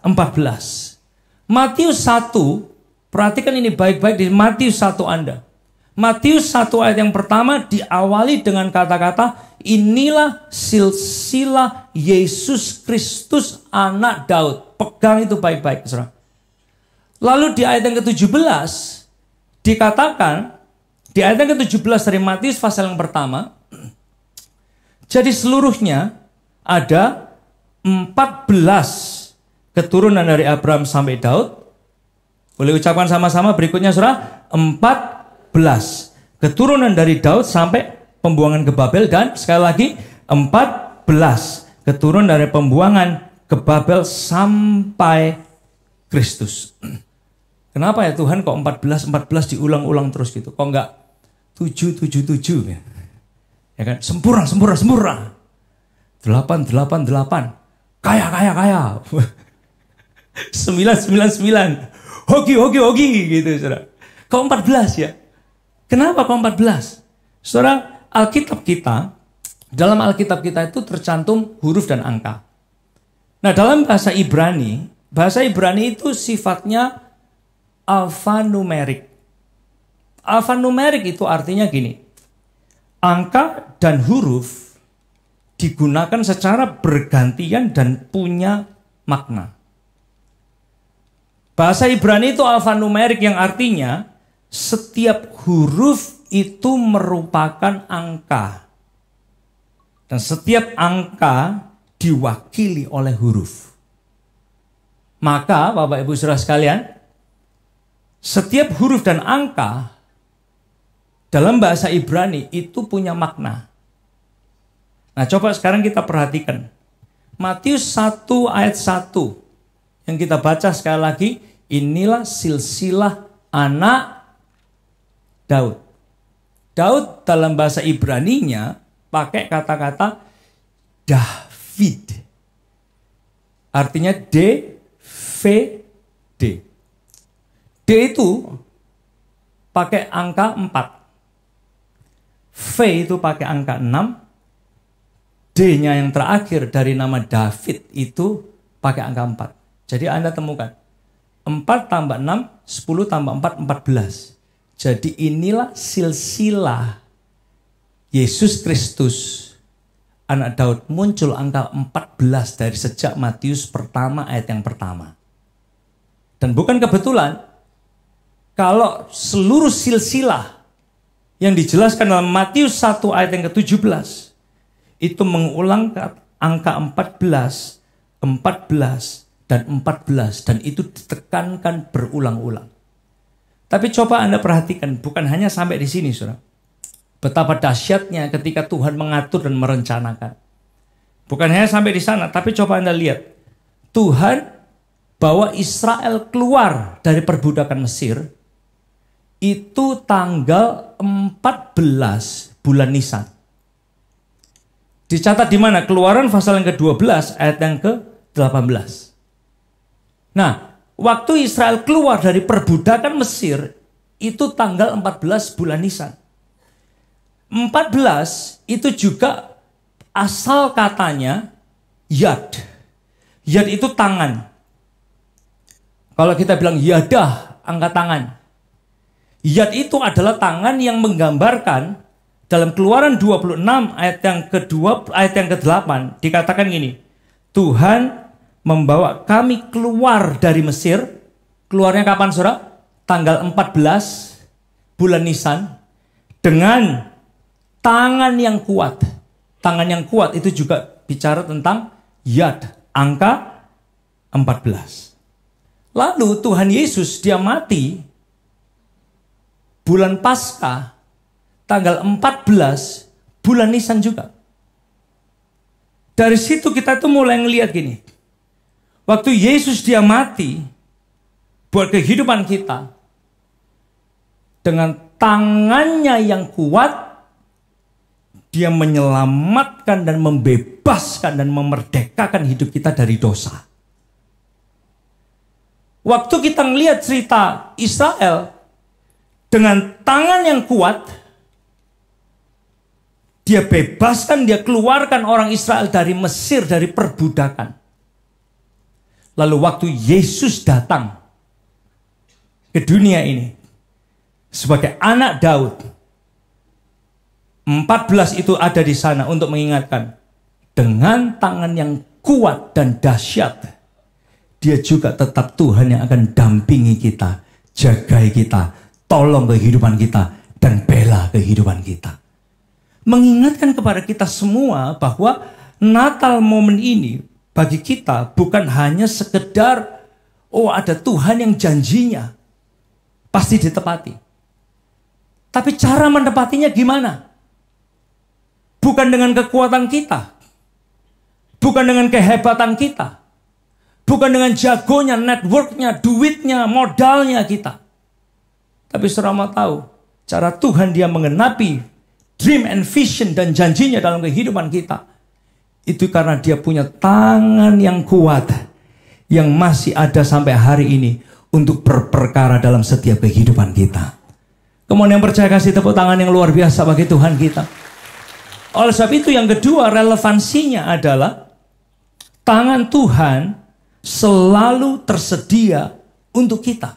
14. Matius 1. Perhatikan ini baik-baik di Matius 1 Anda. Matius 1 ayat yang pertama diawali dengan kata-kata inilah silsilah Yesus Kristus anak Daud. Pegang itu baik-baik. Saudara. Lalu di ayat yang ke-17 dikatakan, di ayat yang ke-17 dari Matius pasal yang pertama, jadi seluruhnya ada 14 keturunan dari Abraham sampai Daud. Boleh ucapkan sama-sama berikutnya saudara. 14 keturunan dari Daud sampai pembuangan ke Babel. Dan sekali lagi 14 keturunan dari pembuangan ke Babel sampai Kristus. Kenapa ya Tuhan kok 14 diulang-ulang terus gitu? Kok enggak 7 ya? Ya kan? Sempurna. 8 kaya. 9 Hoki gitu saudara. Kok 14 ya? Kenapa kok 14? Saudara, Alkitab kita, dalam Alkitab kita itu tercantum huruf dan angka. Nah dalam bahasa Ibrani itu sifatnya alfanumerik. Alfanumerik itu artinya gini. Angka dan huruf digunakan secara bergantian dan punya makna. Bahasa Ibrani itu alfanumerik yang artinya setiap huruf itu merupakan angka. Dan setiap angka diwakili oleh huruf. Maka Bapak Ibu Saudara sekalian, setiap huruf dan angka dalam bahasa Ibrani itu punya makna. Nah coba sekarang kita perhatikan. Matius 1 ayat 1. Yang kita baca sekali lagi, inilah silsilah anak Daud. Daud dalam bahasa Ibraninya pakai kata-kata David. Artinya D-V-D. D itu pakai angka 4. V itu pakai angka 6. D-nya yang terakhir dari nama David itu pakai angka 4. Jadi Anda temukan 4 tambah 6, 10 tambah 4, 14. Jadi inilah silsilah Yesus Kristus anak Daud. Muncul angka 14 dari sejak Matius pertama ayat yang pertama. Dan bukan kebetulan kalau seluruh silsilah yang dijelaskan dalam Matius 1 ayat yang ke-17 itu mengulang angka 14 dan 14 dan itu ditekankan berulang-ulang. Tapi coba Anda perhatikan, bukan hanya sampai di sini, Saudara. Betapa dahsyatnya ketika Tuhan mengatur dan merencanakan. Bukan hanya sampai di sana, tapi coba Anda lihat. Tuhan bawa Israel keluar dari perbudakan Mesir itu tanggal 14 bulan Nisan. Dicatat di mana? Keluaran pasal yang ke-12 ayat yang ke-18. Nah, waktu Israel keluar dari perbudakan Mesir itu tanggal 14 bulan Nisan. 14 itu juga asal katanya yad. Yad itu tangan. Kalau kita bilang yadah, angkat tangan. Yad itu adalah tangan yang menggambarkan dalam Keluaran 26 ayat yang kedua, ayat yang ke-8 dikatakan gini. Tuhan membawa kami keluar dari Mesir. Keluarnya kapan, Saudara? Tanggal 14 bulan Nisan dengan tangan yang kuat. Tangan yang kuat itu juga bicara tentang yad, angka 14. Lalu Tuhan Yesus dia mati bulan Paskah tanggal 14 bulan Nisan juga. Dari situ kita tuh mulai ngelihat gini. Waktu Yesus dia mati buat kehidupan kita, dengan tangannya yang kuat dia menyelamatkan dan membebaskan dan memerdekakan hidup kita dari dosa. Waktu kita melihat cerita Israel dengan tangan yang kuat, dia bebaskan, dia keluarkan orang Israel dari Mesir, dari perbudakan. Lalu waktu Yesus datang ke dunia ini sebagai anak Daud, 14 itu ada di sana untuk mengingatkan. Dengan tangan yang kuat dan dahsyat, dia juga tetap Tuhan yang akan dampingi kita, jagai kita, tolong kehidupan kita, dan bela kehidupan kita. Mengingatkan kepada kita semua bahwa Natal momen ini bagi kita bukan hanya sekedar, oh ada Tuhan yang janjinya pasti ditepati. Tapi cara menepatinya gimana? Bukan dengan kekuatan kita. Bukan dengan kehebatan kita. Bukan dengan jagonya, networknya, duitnya, modalnya kita. Tapi saudara mau tahu, cara Tuhan dia mengenapi dream and vision dan janjinya dalam kehidupan kita, itu karena dia punya tangan yang kuat, yang masih ada sampai hari ini untuk berperkara dalam setiap kehidupan kita. Kemudian yang percaya kasih tepuk tangan yang luar biasa bagi Tuhan kita. Oleh sebab itu yang kedua relevansinya adalah tangan Tuhan selalu tersedia untuk kita.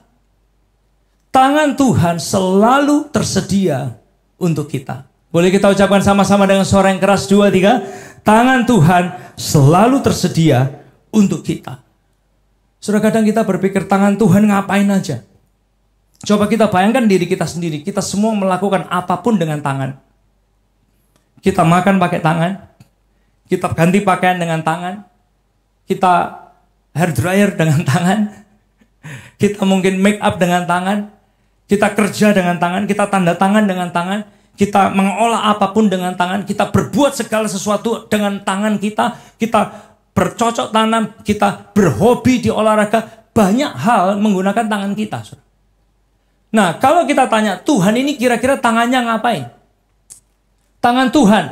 Tangan Tuhan selalu tersedia untuk kita. Boleh kita ucapkan sama-sama dengan suara yang keras, 2, 3. Tangan Tuhan selalu tersedia untuk kita. Saudara, kadang kita berpikir tangan Tuhan ngapain aja. Coba kita bayangkan diri kita sendiri. Kita semua melakukan apapun dengan tangan. Kita makan pakai tangan. Kita ganti pakaian dengan tangan. Kita hair dryer dengan tangan. Kita mungkin make up dengan tangan. Kita kerja dengan tangan. Kita tanda tangan dengan tangan. Kita mengolah apapun dengan tangan. Kita berbuat segala sesuatu dengan tangan kita. Kita bercocok tanam. Kita berhobi di olahraga. Banyak hal menggunakan tangan kita. Nah, kalau kita tanya, Tuhan ini kira-kira tangannya ngapain? Tangan Tuhan.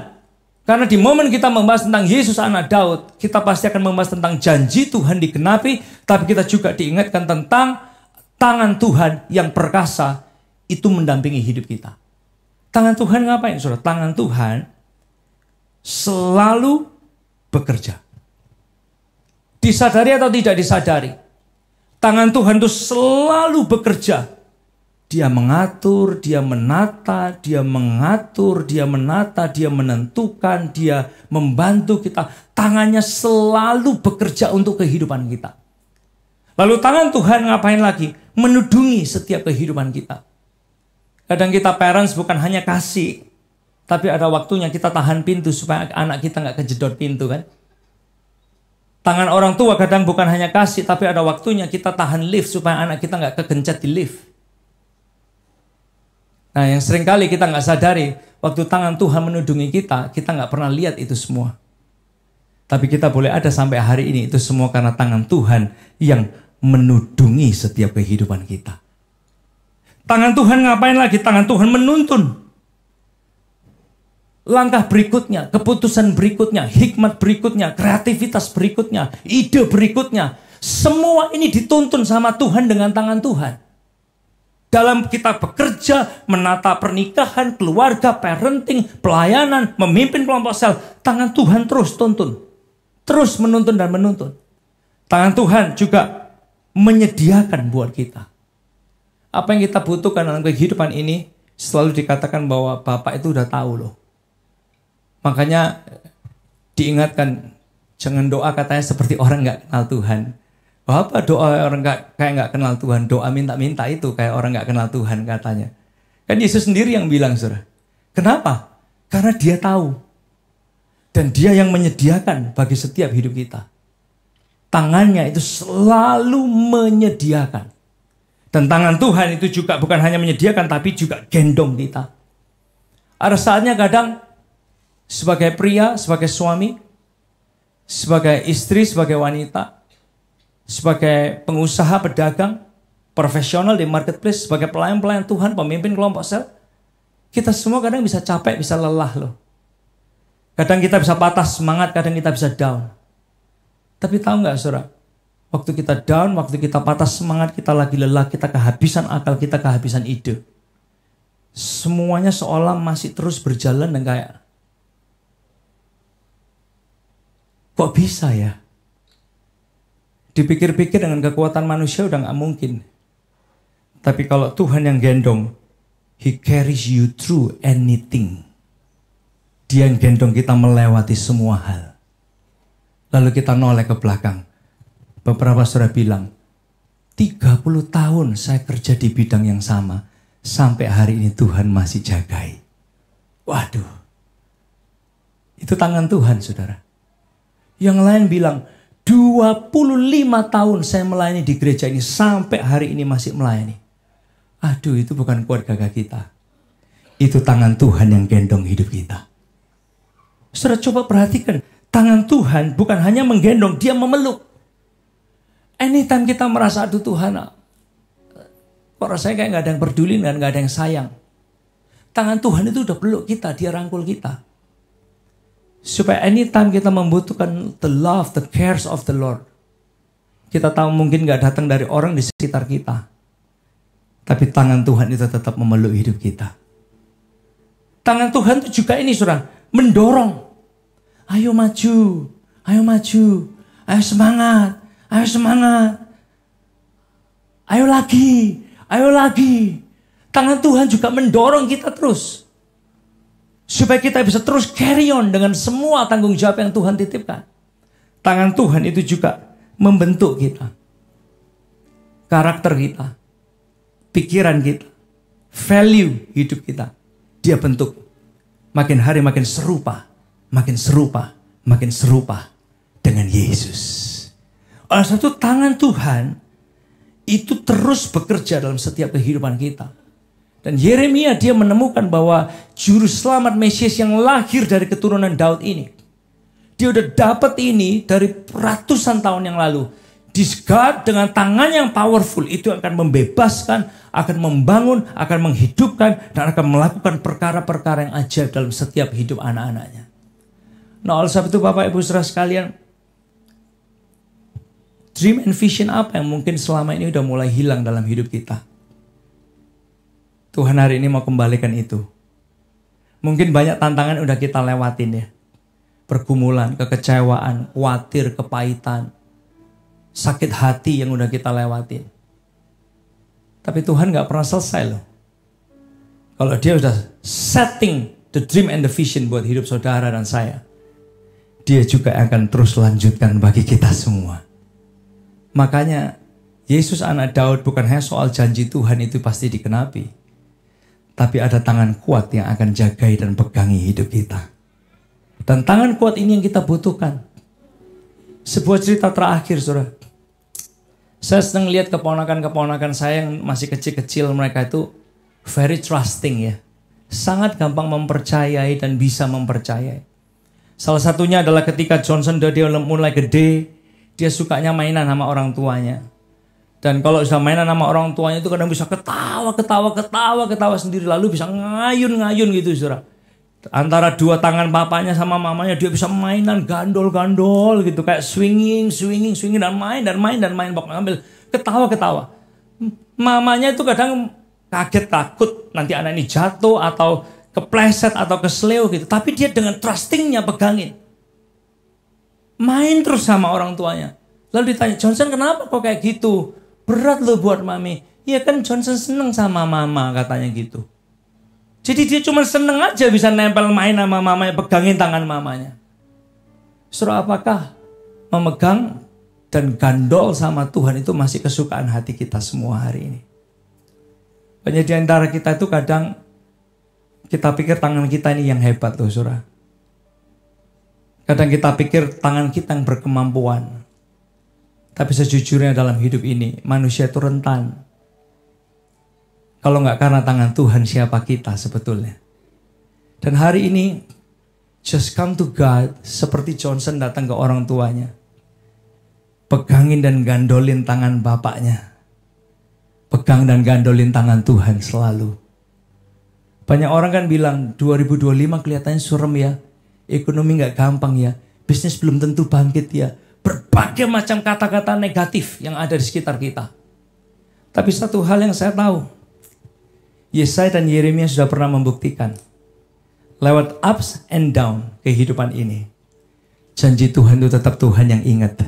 Karena di momen kita membahas tentang Yesus anak Daud, kita pasti akan membahas tentang janji Tuhan digenapi, tapi kita juga diingatkan tentang tangan Tuhan yang perkasa itu mendampingi hidup kita. Tangan Tuhan ngapain, saudara? Tangan Tuhan selalu bekerja. Disadari atau tidak disadari, tangan Tuhan itu selalu bekerja. Dia mengatur, dia menata, dia mengatur, dia menata, dia menentukan, dia membantu kita. Tangannya selalu bekerja untuk kehidupan kita. Lalu tangan Tuhan ngapain lagi? Menudungi setiap kehidupan kita. Kadang kita parents bukan hanya kasih, tapi ada waktunya kita tahan pintu supaya anak kita nggak kejedot pintu kan. Tangan orang tua kadang bukan hanya kasih, tapi ada waktunya kita tahan lift supaya anak kita nggak kegencet di lift. Nah, yang seringkali kita nggak sadari, waktu tangan Tuhan menudungi kita nggak pernah lihat itu semua. Tapi kita boleh ada sampai hari ini, itu semua karena tangan Tuhan yang menudungi setiap kehidupan kita. Tangan Tuhan ngapain lagi? Tangan Tuhan menuntun. langkah berikutnya, keputusan berikutnya, hikmat berikutnya, kreativitas berikutnya, ide berikutnya. Semua ini dituntun sama Tuhan dengan tangan Tuhan. Dalam kita bekerja, menata pernikahan, keluarga, parenting, pelayanan, memimpin kelompok sel, tangan Tuhan terus tuntun. Terus menuntun dan menuntun. Tangan Tuhan juga menyediakan buat kita. Apa yang kita butuhkan dalam kehidupan ini, selalu dikatakan bahwa Bapak itu udah tahu loh. Makanya diingatkan, jangan doa katanya seperti orang gak kenal Tuhan. Apa doa orang kayak nggak kenal Tuhan? Doa minta-minta itu kayak orang nggak kenal Tuhan katanya. Kan Yesus sendiri yang bilang, saudara. Kenapa? Karena dia tahu. Dan dia yang menyediakan bagi setiap hidup kita. Tangannya itu selalu menyediakan. Dan tangan Tuhan itu juga bukan hanya menyediakan, tapi juga gendong kita. Ada saatnya kadang sebagai pria, sebagai suami, sebagai istri, sebagai wanita, sebagai pengusaha, pedagang, profesional di marketplace, sebagai pelayan-pelayan Tuhan, pemimpin kelompok sel, kita semua kadang bisa capek, bisa lelah loh. Kadang kita bisa patah semangat, kadang kita bisa down. Tapi tahu nggak saudara, waktu kita down, waktu kita patah semangat, kita lagi lelah, kita kehabisan akal, kita kehabisan ide. Semuanya seolah masih terus berjalan dan kayak, kok bisa ya? Dipikir-pikir dengan kekuatan manusia udah gak mungkin. Tapi kalau Tuhan yang gendong, He carries you through anything. Dia yang gendong kita melewati semua hal. Lalu kita noleh ke belakang. Beberapa saudara bilang, 30 tahun saya kerja di bidang yang sama. Sampai hari ini Tuhan masih jagai. Waduh. Itu tangan Tuhan, saudara. Yang lain bilang, 25 tahun saya melayani di gereja ini, sampai hari ini masih melayani. Aduh, itu bukan kuat gagah kita. Itu tangan Tuhan yang gendong hidup kita. Saudara coba perhatikan, tangan Tuhan bukan hanya menggendong, dia memeluk. Anytime kita merasa, aduh Tuhan, kok rasanya kayak gak ada yang peduli dan gak ada yang sayang. Tangan Tuhan itu udah peluk kita, dia rangkul kita. Supaya anytime kita membutuhkan the love, the cares of the Lord. Kita tahu mungkin gak datang dari orang di sekitar kita. Tapi tangan Tuhan itu tetap memeluk hidup kita. Tangan Tuhan itu juga ini saudara, mendorong. Ayo maju, ayo maju, ayo semangat, ayo semangat. Ayo lagi, ayo lagi. Tangan Tuhan juga mendorong kita terus. Supaya kita bisa terus carry on dengan semua tanggung jawab yang Tuhan titipkan. Tangan Tuhan itu juga membentuk kita. Karakter kita. Pikiran kita. Value hidup kita. Dia bentuk. Makin hari makin serupa. Makin serupa. Makin serupa dengan Yesus. Oleh sebab itu tangan Tuhan itu terus bekerja dalam setiap kehidupan kita. Dan Yeremia dia menemukan bahwa juru selamat Mesias yang lahir dari keturunan Daud ini. Dia udah dapat ini dari ratusan tahun yang lalu. This God dengan tangan yang powerful itu akan membebaskan, akan membangun, akan menghidupkan, dan akan melakukan perkara-perkara yang ajaib dalam setiap hidup anak-anaknya. Nah oleh sebab itu Bapak Ibu Saudara sekalian, dream and vision apa yang mungkin selama ini udah mulai hilang dalam hidup kita? Tuhan hari ini mau kembalikan itu. Mungkin banyak tantangan udah kita lewatin ya. Pergumulan, kekecewaan, khawatir, kepahitan, sakit hati yang udah kita lewatin. Tapi Tuhan gak pernah selesai loh. Kalau dia udah setting the dream and the vision buat hidup saudara dan saya, dia juga akan terus lanjutkan bagi kita semua. Makanya Yesus anak Daud bukan hanya soal janji Tuhan itu pasti dikenapi. Tapi ada tangan kuat yang akan jagai dan pegangi hidup kita. Dan tangan kuat ini yang kita butuhkan. Sebuah cerita terakhir, saudara. Saya senang lihat keponakan-keponakan saya yang masih kecil-kecil. Mereka itu very trusting ya. Sangat gampang mempercayai dan bisa mempercayai. Salah satunya adalah ketika Johnson dia mulai gede. Dia sukanya mainan sama orang tuanya. Dan kalau sudah mainan sama orang tuanya itu kadang bisa ketawa sendiri. Lalu bisa ngayun-ngayun gitu saudara. Antara dua tangan papanya sama mamanya dia bisa mainan gandol-gandol gitu, kayak swinging dan main, pokoknya ambil ketawa-ketawa. Mamanya itu kadang kaget takut nanti anak ini jatuh atau kepleset atau kesleo gitu, tapi dia dengan trustingnya pegangin. Main terus sama orang tuanya. Lalu ditanya, Johnson kenapa kok kayak gitu? Berat loh buat mami. Iya kan Johnson seneng sama mama, katanya gitu. Jadi dia cuma seneng aja bisa nempel main sama mamanya, pegangin tangan mamanya. Saudara, apakah memegang dan gandol sama Tuhan itu masih kesukaan hati kita semua hari ini? Banyak di antara kita itu kadang kita pikir tangan kita ini yang hebat loh saudara. Kadang kita pikir tangan kita yang berkemampuan. Tapi sejujurnya dalam hidup ini manusia itu rentan. Kalau nggak karena tangan Tuhan, siapa kita sebetulnya? Dan hari ini, just come to God, seperti Johnson datang ke orang tuanya. Pegangin dan gandolin tangan bapaknya. Pegang dan gandolin tangan Tuhan selalu. Banyak orang kan bilang, 2025 kelihatannya suram ya. Ekonomi nggak gampang ya. Bisnis belum tentu bangkit ya. Berbagai macam kata-kata negatif yang ada di sekitar kita. Tapi satu hal yang saya tahu, Yesaya dan Yeremia sudah pernah membuktikan lewat ups and down kehidupan ini, janji Tuhan itu tetap Tuhan yang ingat.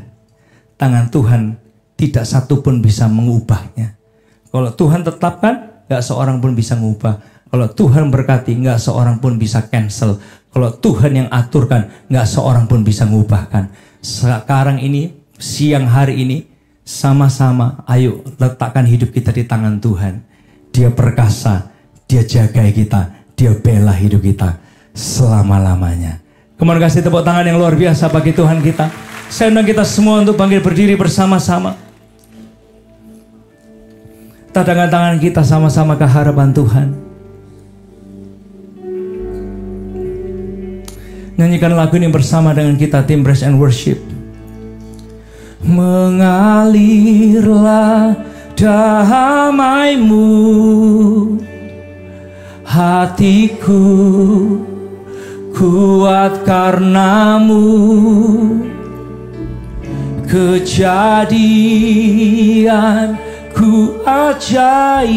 Tangan Tuhan tidak satu pun bisa mengubahnya. Kalau Tuhan tetapkan, gak seorang pun bisa mengubah. Kalau Tuhan berkati, gak seorang pun bisa cancel. Kalau Tuhan yang aturkan, gak seorang pun bisa mengubahkan. Sekarang ini, siang hari ini, sama-sama ayo letakkan hidup kita di tangan Tuhan. Dia perkasa, dia jaga kita, dia bela hidup kita selama-lamanya. Kemana kasih tepuk tangan yang luar biasa bagi Tuhan kita. Saya undang kita semua untuk bangkit berdiri bersama-sama. Tadangkan tangan kita sama-sama ke hadapan Tuhan. Nyanyikan lagu ini bersama dengan kita, tim Praise and Worship. Mengalirlah damai-Mu, hatiku kuat karena-Mu. Kejadianku ajaib,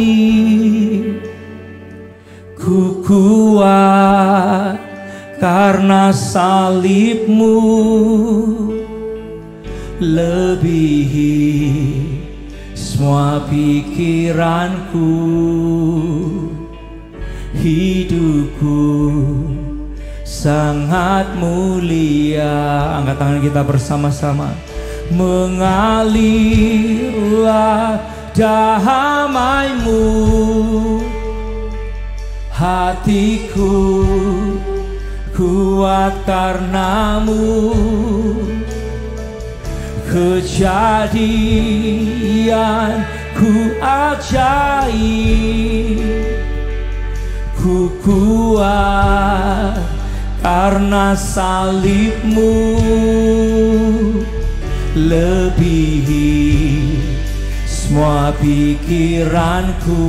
ku kuat karena salib-Mu. Lebihi semua pikiranku, hidupku sangat mulia. Angkat tangan kita bersama-sama. Mengalirlah damai-Mu, hatiku kuat karena-Mu. Kejadianku ajaib, ku kuat karena salib-Mu. Lebihi semua pikiranku,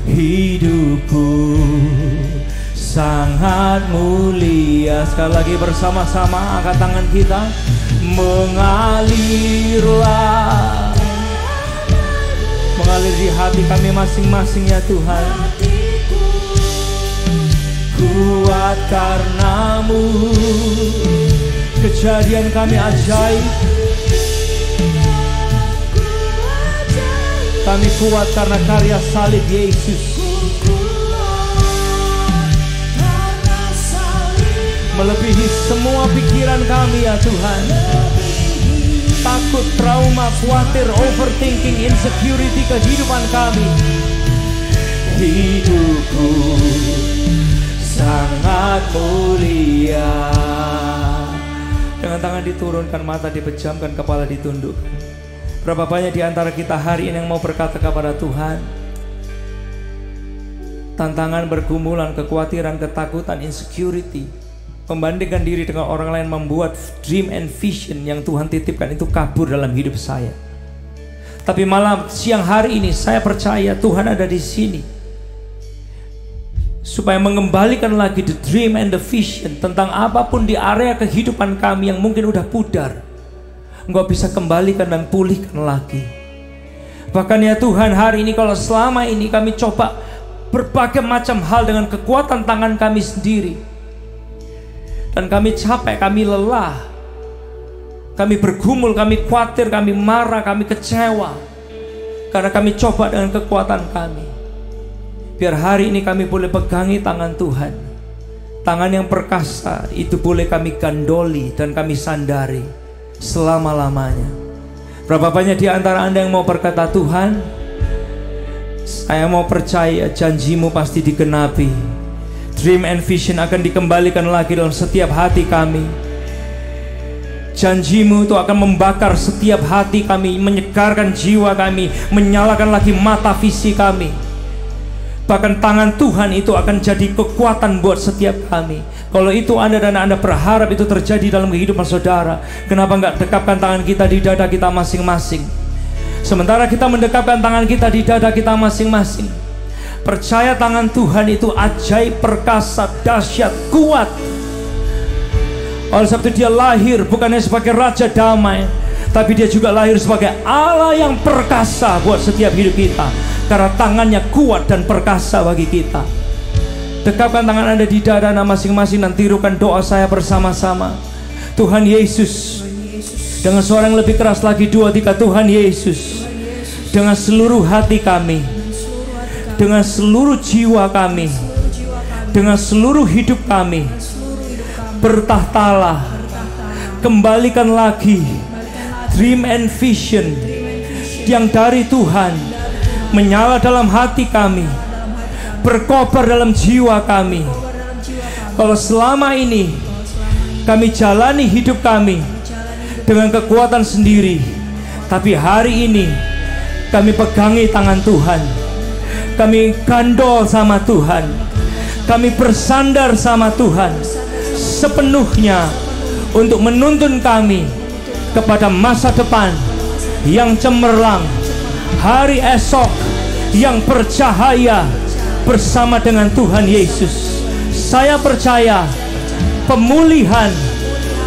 hidupku sangat mulia. Sekali lagi bersama-sama angkat tangan kita. Mengalirlah, mengalir di hati kami masing-masing ya Tuhan. Kuat karena-Mu, kejadian kami ajaib. Kami kuat karena karya salib Yesus. Melebihi semua pikiran kami ya Tuhan. Takut, trauma, khawatir, overthinking, insecurity kehidupan kami. Hidupku sangat mulia. Dengan tangan diturunkan, mata dipejamkan, kepala ditundukkan. Berapa banyak di antara kita hari ini yang mau berkata kepada Tuhan, tantangan bergumulan, kekhawatiran, ketakutan, insecurity, membandingkan diri dengan orang lain, membuat dream and vision yang Tuhan titipkan itu kabur dalam hidup saya. Tapi malam siang hari ini saya percaya Tuhan ada di sini. supaya mengembalikan lagi the dream and the vision tentang apapun di area kehidupan kami yang mungkin udah pudar. Engkau bisa kembalikan dan pulihkan lagi. Bahkan ya Tuhan, hari ini kalau selama ini kami coba berbagai macam hal dengan kekuatan tangan kami sendiri, dan kami capek, kami lelah, kami bergumul, kami khawatir, kami marah, kami kecewa, karena kami coba dengan kekuatan kami. Biar hari ini kami boleh pegangi tangan Tuhan. Tangan yang perkasa itu boleh kami gandoli dan kami sandari selama-lamanya. Berapa banyak di antara Anda yang mau berkata, Tuhan, saya mau percaya janjimu pasti digenapi. Dream and vision akan dikembalikan lagi dalam setiap hati kami. Janjimu itu akan membakar setiap hati kami, menyegarkan jiwa kami, menyalakan lagi mata visi kami. Bahkan tangan Tuhan itu akan jadi kekuatan buat setiap kami. Kalau itu Anda dan Anda berharap itu terjadi dalam kehidupan saudara, kenapa enggak dekapkan tangan kita di dada kita masing-masing? Sementara kita mendekapkan tangan kita di dada kita masing-masing, percaya tangan Tuhan itu ajaib, perkasa, dahsyat, kuat. Oleh sebab itu dia lahir bukannya sebagai Raja Damai, tapi dia juga lahir sebagai Allah yang perkasa buat setiap hidup kita. Karena tangannya kuat dan perkasa bagi kita. Dekapkan tangan Anda di dada Anda masing-masing dan tirukan doa saya bersama-sama. Tuhan Yesus, dengan suara yang lebih keras lagi, 2, 3. Tuhan Yesus, dengan seluruh hati kami, dengan seluruh jiwa kami, dengan seluruh hidup kami, bertahtalah, kembalikan lagi dream and vision yang dari Tuhan menyala dalam hati kami, berkobar dalam jiwa kami. Kalau selama ini kami jalani hidup kami dengan kekuatan sendiri, tapi hari ini kami pegangi tangan Tuhan, kami gandol sama Tuhan, kami bersandar sama Tuhan sepenuhnya untuk menuntun kami kepada masa depan yang cemerlang, hari esok yang bercahaya bersama dengan Tuhan Yesus. Saya percaya pemulihan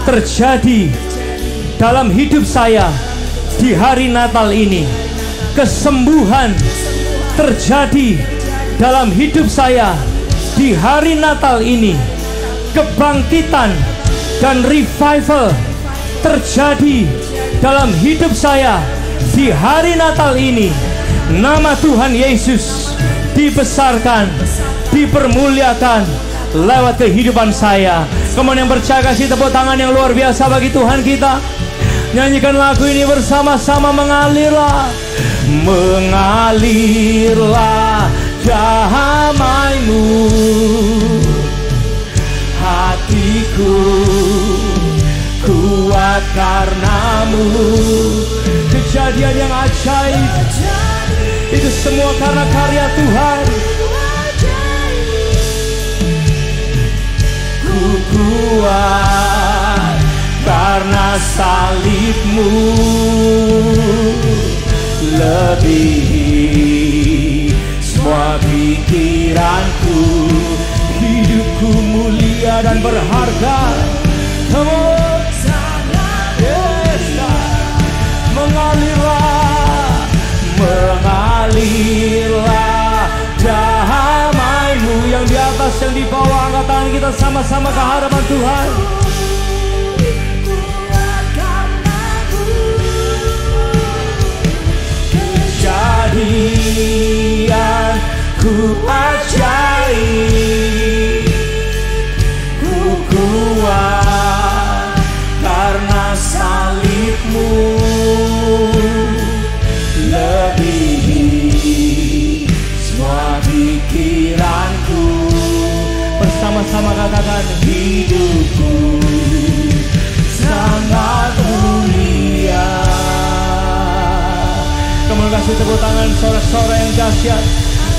terjadi dalam hidup saya di hari Natal ini. Kesembuhan terjadi dalam hidup saya di hari Natal ini. Kebangkitan dan revival terjadi dalam hidup saya di hari Natal ini. Nama Tuhan Yesus dibesarkan, dipermuliakan lewat kehidupan saya. Kemudian yang percaya kasih tepuk tangan yang luar biasa bagi Tuhan kita. Nyanyikan lagu ini bersama-sama. Mengalirlah, mengalirlah damai-Mu, hatiku kuat karena-Mu. Kejadian yang ajaib itu semua karena karya Tuhan. Ku kuat karena salib-Mu, lebihi semua pikiranku. Hidupku mulia dan berharga. Mengalirlah, mengalirlah damai-Mu yang di atas, yang di bawah. Angkat tangan kita sama-sama ke hadapan Tuhan. Kejadian ku ajaib, ku kuat karena salib-Mu, lebihi semua pikiranku. Bersama-sama katakan, hidupku sangat mulia. Kemudian kasih tepuk tangan sorak-sorak yang dahsyat.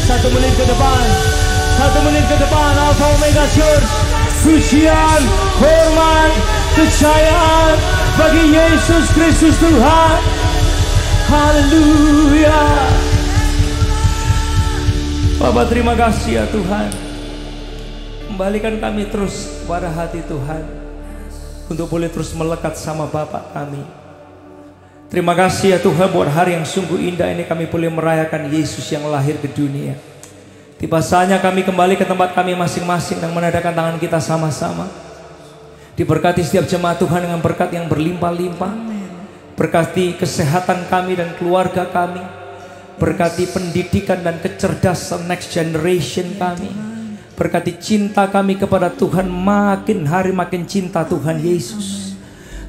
1 menit ke depan, 1 menit ke depan. Alpha Omega Church, pujian, hormat, kejayaan bagi Yesus Kristus Tuhan. Haleluya. Bapak terima kasih ya Tuhan. Kembalikan kami terus pada hati Tuhan, untuk boleh terus melekat sama Bapa kami. Terima kasih ya Tuhan buat hari yang sungguh indah ini, kami boleh merayakan Yesus yang lahir ke dunia. Tiba saatnya kami kembali ke tempat kami masing-masing dan menadakan tangan kita sama-sama. Diberkati setiap jemaat Tuhan dengan berkat yang berlimpah-limpah. Berkati kesehatan kami dan keluarga kami. Berkati pendidikan dan kecerdasan next generation kami. Berkati cinta kami kepada Tuhan, makin hari makin cinta Tuhan Yesus.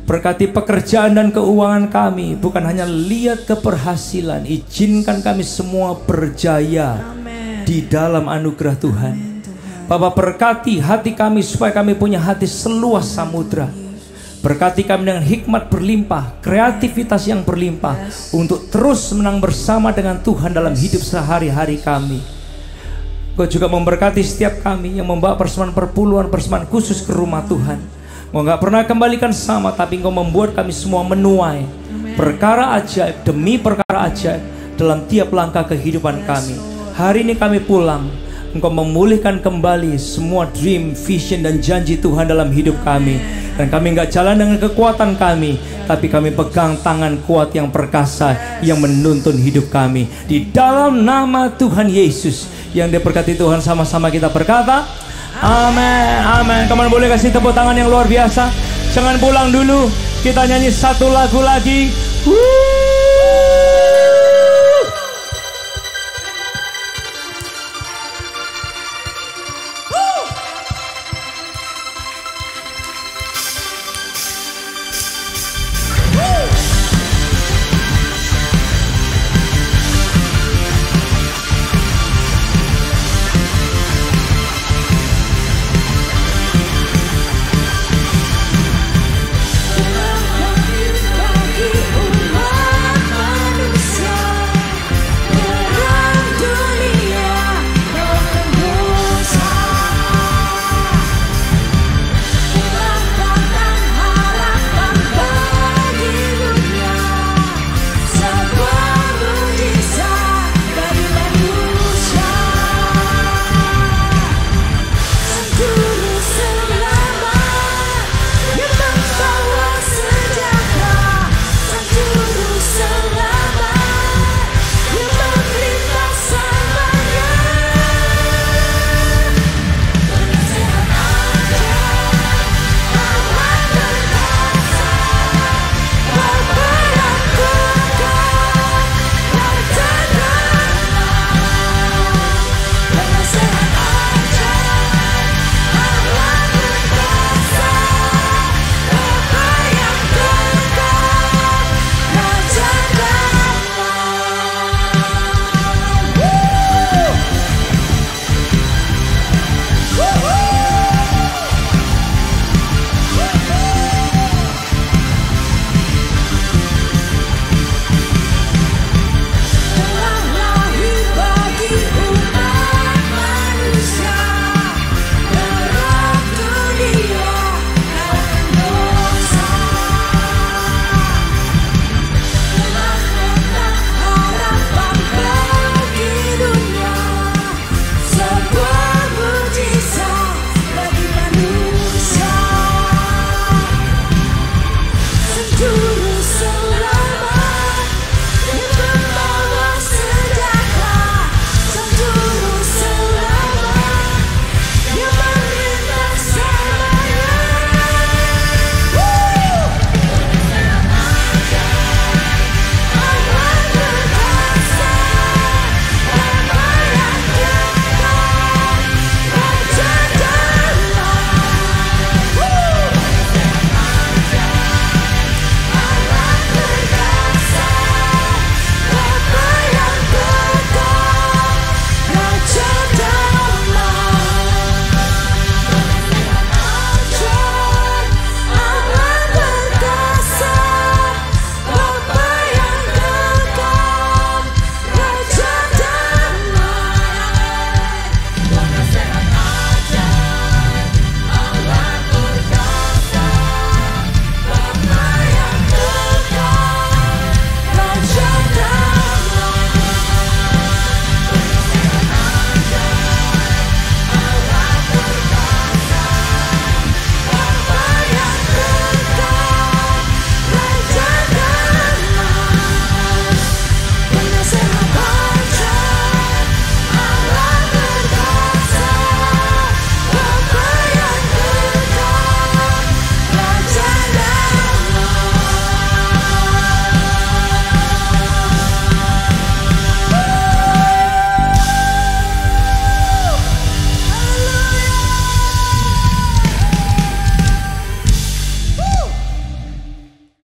Berkati pekerjaan dan keuangan kami, bukan hanya lihat keberhasilan. Izinkan kami semua berjaya di dalam anugerah Tuhan. Bapak, berkati hati kami supaya kami punya hati seluas samudra. Berkati kami dengan hikmat berlimpah, kreativitas yang berlimpah, untuk terus menang bersama dengan Tuhan dalam hidup sehari-hari kami. Kau juga memberkati setiap kami yang membawa persembahan perpuluhan, persembahan khusus ke rumah Tuhan. Kau gak pernah kembalikan sama, tapi Kau membuat kami semua menuai perkara ajaib demi perkara ajaib dalam tiap langkah kehidupan kami. Hari ini kami pulang, Engkau memulihkan kembali semua dream, vision dan janji Tuhan dalam hidup kami. Dan kami gak jalan dengan kekuatan kami, tapi kami pegang tangan kuat yang perkasa yang menuntun hidup kami. Di dalam nama Tuhan Yesus yang diberkati Tuhan, sama-sama kita berkata amin, amin. Teman boleh kasih tepuk tangan yang luar biasa. Jangan pulang dulu, kita nyanyi satu lagu lagi.